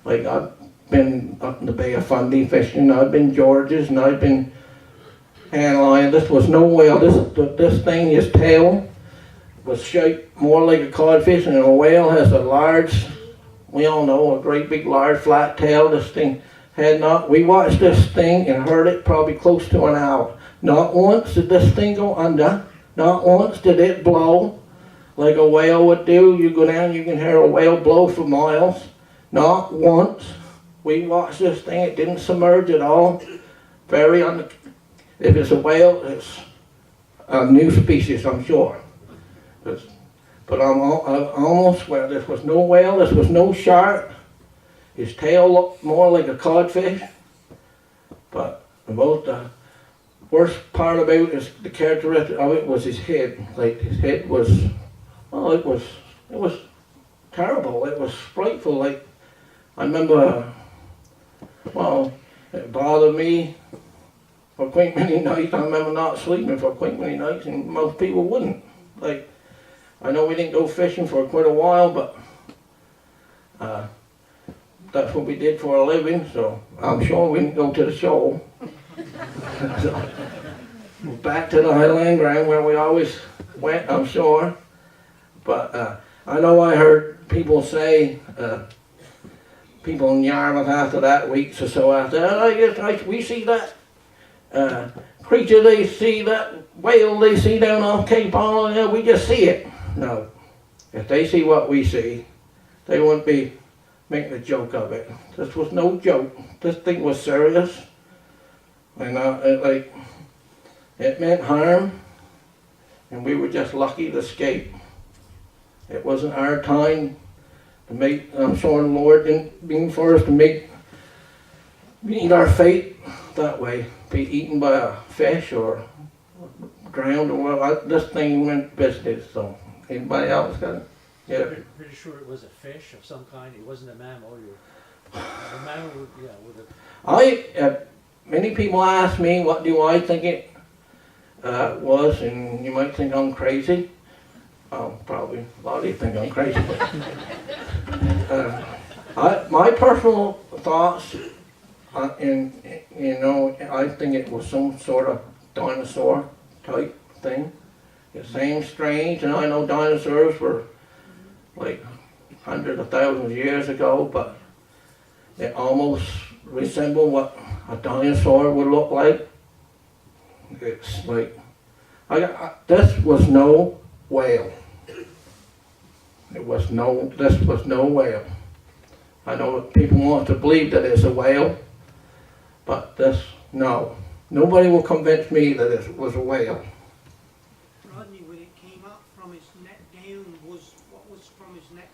Like I've been up in the Bay of Fundy fishing, I've been Georges, and I've been handlining. This was no whale. This thing, his tail was shaped more like a codfish, and a whale has a large, we all know, a great big large flat tail. This thing had not, we watched this thing and heard it probably close to an hour. Not once did this thing go under, not once did it blow like a whale would do. You go down, you can hear a whale blow for miles. Not once. We watched this thing, it didn't submerge at all. If it's a whale, it's a new species, I'm sure. But I almost swear this was no whale, this was no shark. His tail looked more like a codfish. But the worst part about it is the characteristic of it was his head. Like his head was, well, it was terrible. It was frightful. Like I remember, well, it bothered me for quite many nights. I remember not sleeping for quite many nights, and most people wouldn't. Like, I know we didn't go fishing for quite a while, but that's what we did for a living, so I'm sure we didn't go to the shoal. So, back to the Highland ground where we always went, I'm sure. But I know I heard people say, people in Yarmouth after that, weeks or so after that, we see that creature, they see that whale they see down off Cape Island, we just see it. No, if they see what we see, they wouldn't be making a joke of it. This was no joke. This thing was serious, and it meant harm, and we were just lucky to escape. It wasn't our time to make. I'm sure the Lord didn't mean for us to meet our fate that way, be eaten by a fish or drowned or whatever. This thing went business. So anybody else got it? Yeah. Pretty sure it was a fish of some kind. It wasn't a mammal. A mammal would, would have. Many people ask me what do I think it was, and you might think I'm crazy. Probably a lot of you think I'm crazy. But my personal thoughts, I think it was some sort of dinosaur type thing. It seems strange, and I know dinosaurs were like hundreds of thousands of years ago, but it almost resembled what a dinosaur would look like. It's like, this was no whale. This was no whale. I know people want to believe that it's a whale, but no Nobody will convince me that it was a whale. Rodney, when it came up from his neck down, was what was from his neck,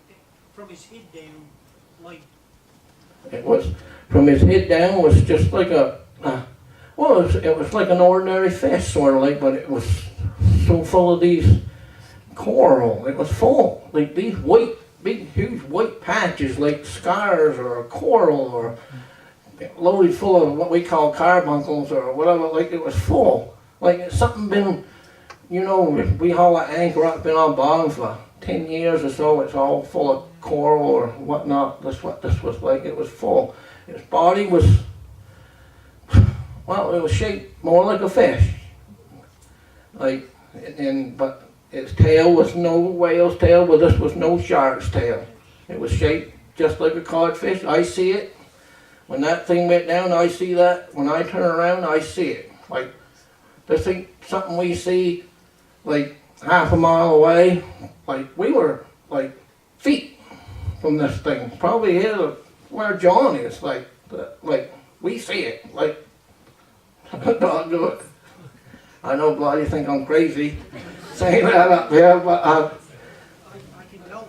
from his head down, like? It was, from his head down was just like well, it was like an ordinary fish, sort of like, but it was so full of these coral. It was full, like these white, big, huge white patches, like scars or a coral, or loaded full of what we call carbuncles or whatever. Like it was full, like it's something been, you know, we haul an anchor up in our bottom for 10 years or so. It's all full of coral or whatnot. That's what this was like. It was full. Its body was, well, it was shaped more like a fish, like, but its tail was no whale's tail, but this was no shark's tail. It was shaped just like a codfish. I see it. When that thing went down, I see that. When I turn around, I see it. Like, this thing, something we see like half a mile away. Like, we were like feet from this thing. Probably here where John is. Like we see it. Like, don't do it. I know, bloody, you think I'm crazy saying that up there, but I can tell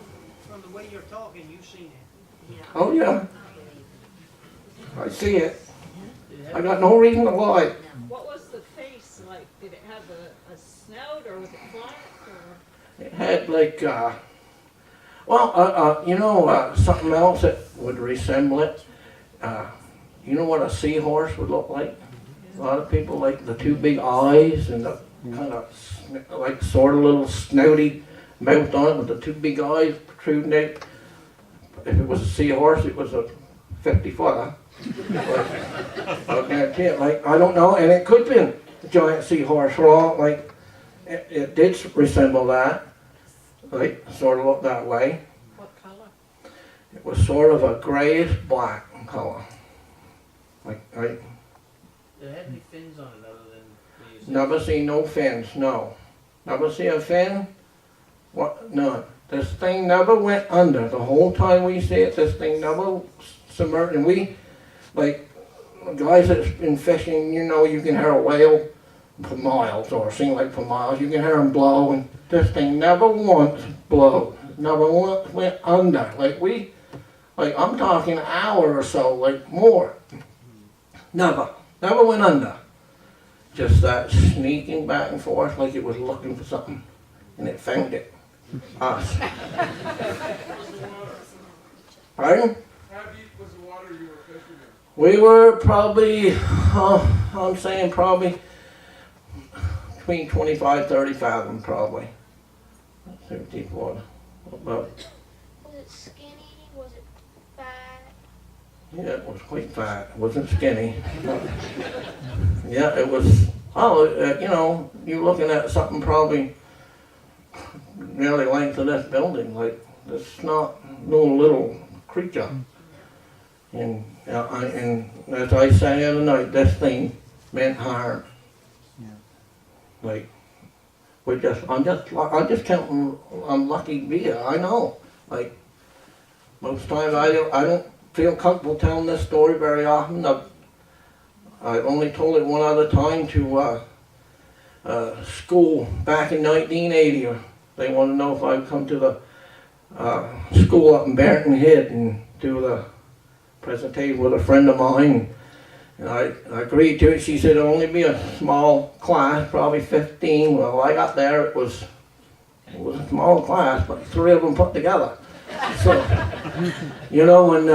from the way you're talking, you've seen it. oh yeah, I see it. I got no reason to lie. What was the face like? Did it have a snout or was it flat or? It had like, you know, something else that would resemble it. You know what a seahorse would look like? A lot of people like the two big eyes and the kind of like sort of little snouty mouth on it with the two big eyes protruding out. If it was a seahorse, it was a 50-footer. I guarantee it. Like, I don't know, and it could be a giant seahorse for all. Like, it did resemble that. Like, sort of looked that way. What color? It was sort of a grayish black color. Like, Did it have any fins on it other than when you said? never seen no fins, no. Never see a fin? What? No. This thing never went under. The whole time we see it, this thing never submerged. And we, like, guys that's been fishing, you know, you can hear a whale for miles, or seem like for miles. You can hear them blow, and this thing never once blew. Never once went under. Like I'm talking an hour or so, like more. Never went under. Just that sneaking back and forth like it was looking for something, and it found it. Us. Pardon? How deep was the water you were fishing in? We were probably, I'm saying probably between 25, 30 fathom probably. Let's see what deep water. About, Was it skinny? Was it fat? yeah, it was quite fat. It wasn't skinny. Yeah, it was, you know, you're looking at something probably nearly the length of this building. Like, it's not no little creature. And as I say the other night, this thing meant harm. Yeah. Like, I'm just counting, I'm lucky to be here. I know. Like, most times I don't feel comfortable telling this story very often. I've only told it one other time to school back in 1980. They wanted to know if I'd come to the school up in Barrington Head and do the presentation with a friend of mine. And I agreed to it. She said it'll only be a small class, probably 15. Well, I got there, it was a small class, but 3 of them put together. So, you know, when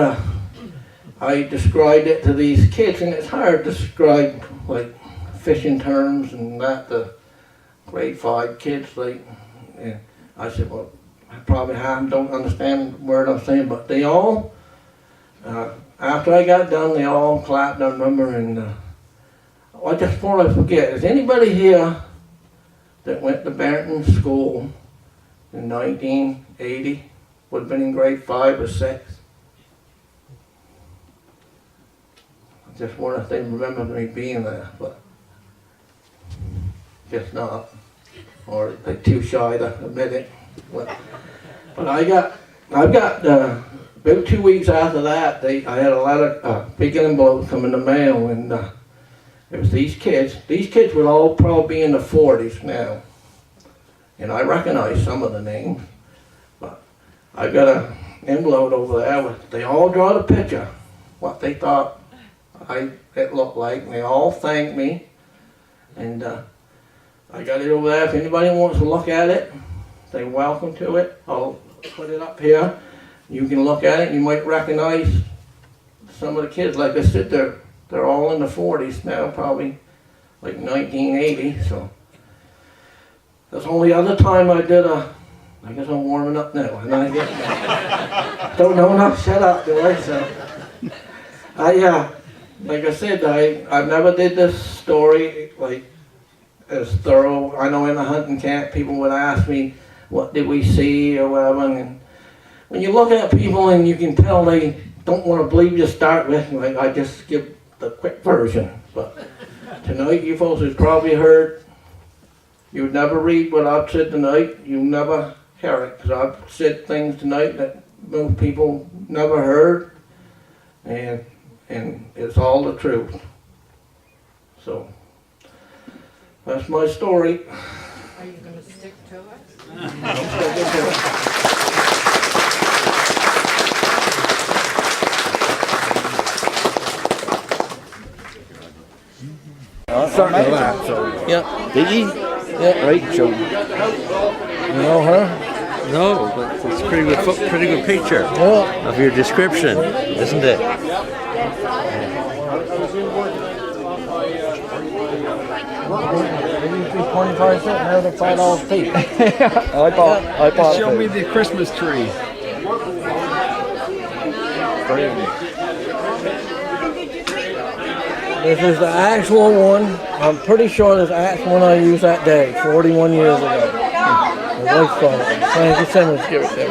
I described it to these kids, and it's hard to describe like fishing terms and that, the grade 5 kids, like, and I said, well, I probably half them don't understand the word I'm saying, but they all, after I got done, they all clapped, I remember, and just before I forget, is anybody here that went to Barrington School in 1980? Would have been in grade 5 or 6? I just wonder if they remember me being there, but guess not. Or they're too shy to admit it. But I got about 2 weeks after that, I had a lot of big envelopes come in the mail, and it it was these kids. These kids would all probably be in the 40s now. And I recognize some of the names. But I got a envelope over there with, they all draw the picture, what they thought it looked like, and they all thanked me. And I got it over there. If anybody wants to look at it, they're welcome to it. I'll put it up here. You can look at it. You might recognize some of the kids. Like I said, they're all in the 40s now, probably like 1980. So that's the only other time I did a. I guess I'm warming up now, and I get don't know enough shut up, do I? So like I said, I never did this story like as thorough. I know in the hunting camp people would ask me, what did we see or whatever, and when you look at people and you can tell they don't want to believe you to start with, like I just give the quick version. But tonight you folks have probably heard, you'd never read what I've said tonight, you never hear it, because I've said things tonight that most people never heard, and it's all the truth. So that's my story. Are you gonna stick to it? Certainly that. So yeah. Did you? Yeah. Right, so. You know her? No, but it's a pretty good picture Yeah. of your description, isn't it? 25 cents, now they're $5 feet. I bought. Show me the Christmas tree. This is the actual one. I'm pretty sure this actual one I used that day, 41 years ago. My wife thought it. Frankie Simmons gave it to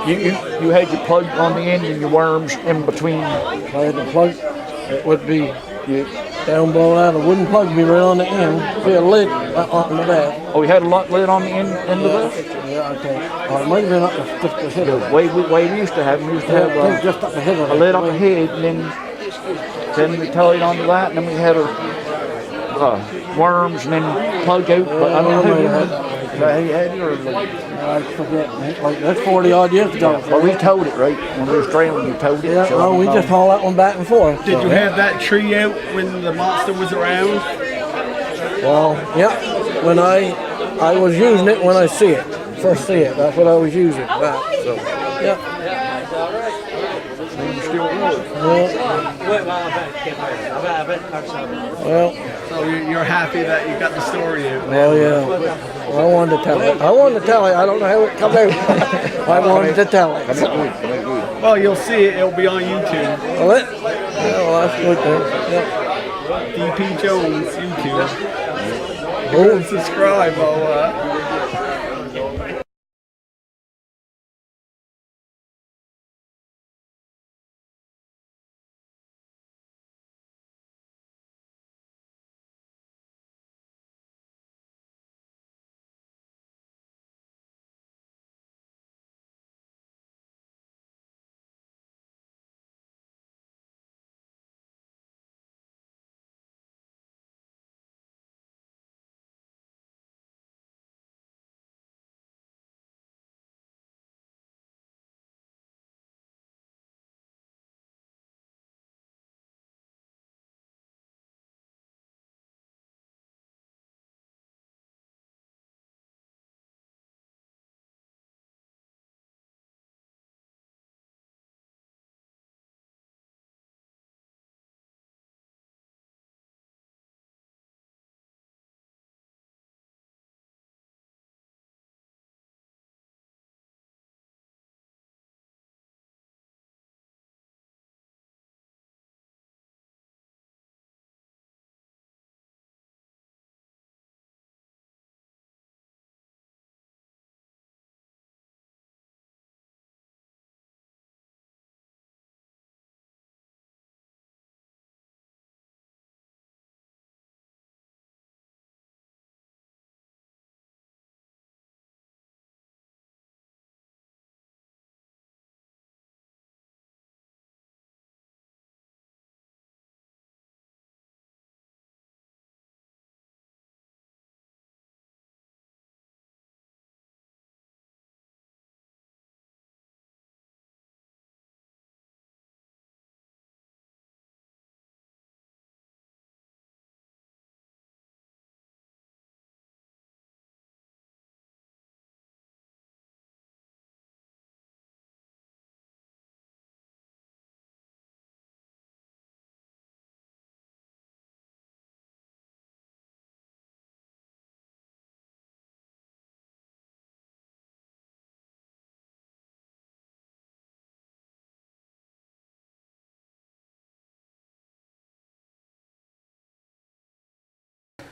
me. You had your plug on the end and your worms in between. If I had the plug, it would be down below that. The wooden plug would be right on the end. Be a lid on the back. Oh, you had a lid on the end of this? Yeah, I think. Or it might have been up just the head of it. Way we used to have. We used to have Just up the head of a it. lid up ahead, and then we tied onto that, and then we had worms, and then plug out. But I don't know how you had it, or I forget. Like that's 40 odd years ago. well, we towed it, right? When we was trailing, we towed it. Yeah, so well, we just haul that one back and forth. Did you have that tree out when the monster was around? Well, yeah. When I was using it when I first see it. That's what I was using. That. So, yeah. Well, So you're happy that you got the story out. well, yeah. I wanted to tell it. I don't know how it come out. I wanted to tell it. Well, you'll see it. It'll be on YouTube. Well, yeah, well, that's good then. Yeah. DP Jones YouTube. Subscribe, all that.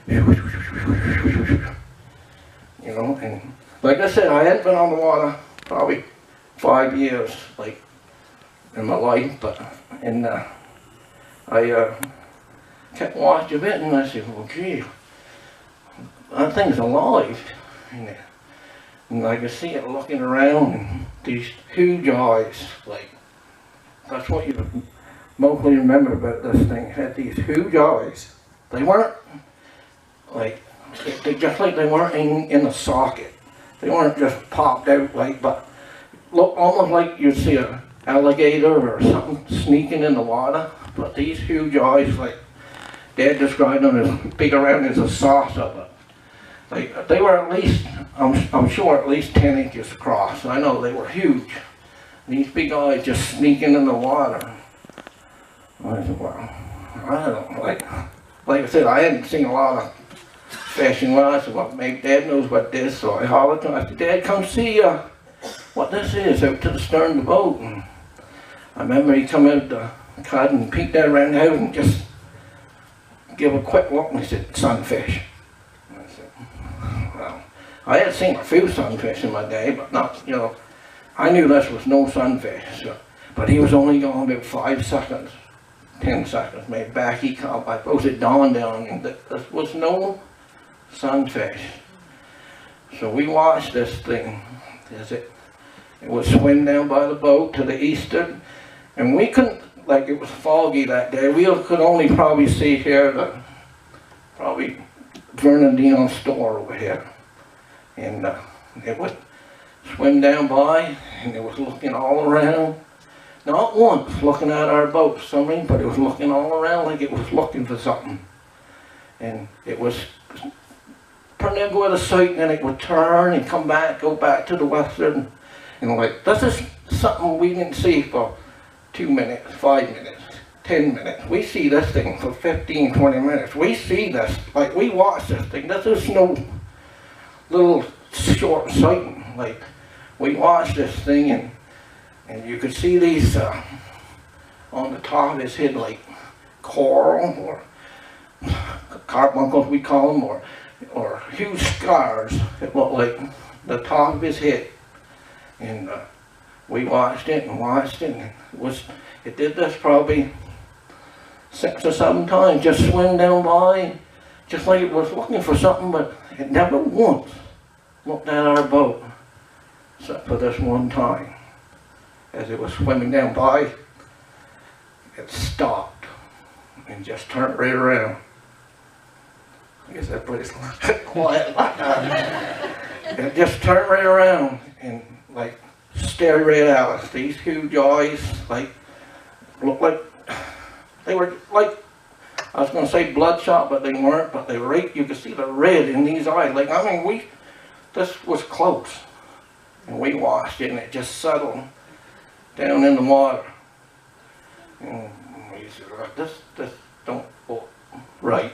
You know, and like I said, I hadn't been on the water probably 5 years, like, in my life, but, and I kept watching it, and I said, well, gee, that thing's alive. And I could see it looking around, and these huge eyes, like, that's what you mostly remember about this thing. It had these huge eyes. They weren't, like, they just like they weren't in a socket. They weren't just popped out, like, but look almost like you'd see an alligator or something sneaking in the water. But these huge eyes, like, Dad described them as big around as a saucer, but like, they were at least, I'm sure at least 10 inches across. I know they were huge. These big eyes just sneaking in the water. I said, well, I don't know, like I said, I hadn't seen a lot of fishing. Well, I said, well, maybe Dad knows what this is. So I hollered to him, I said, Dad, come see what this is out to the stern of the boat. And I remember he come out the cut and peeked out around the house and just give a quick look, and he said, sunfish. And I said, well, I had seen a few sunfish in my day, but not, you know, I knew this was no sunfish. So, but he was only gone about 5 seconds, 10 seconds, maybe back he come. I suppose it dawned on him that this was no sunfish. So we watched this thing as it would swim down by the boat to the eastern, and we couldn't, like, it was foggy that day. We could only probably see here the probably Vernon Dion's store over here, and it would swim down by, and it was looking all around. Not once looking at our boat for some reason, but it was looking all around like it was looking for something. And it was turning into a sight, and then it would turn and come back, go back to the western. And like, this is something we didn't see for 2 minutes, 5 minutes, 10 minutes. We see this thing for 15, 20 minutes. We see this, like, we watch this thing. This is no little short sighting. Like, we watched this thing, and you could see these on the top of his head, like coral or carbuncles we call them, or huge scars. It looked like the top of his head. And we watched it and watched it, and it did this probably 6 or 7 times, just swim down by, just like it was looking for something, but it never once looked at our boat, except for this one time. As it was swimming down by, it stopped and just turned right around. I guess everybody's quiet like that. It just turned right around and like stared right at us. These huge eyes, like, looked like they were like, I was going to say bloodshot, but they weren't. But they were right. You could see the red in these eyes. Like, I mean, this was close, and we watched it, and it just settled down in the water. And we said, this don't look right.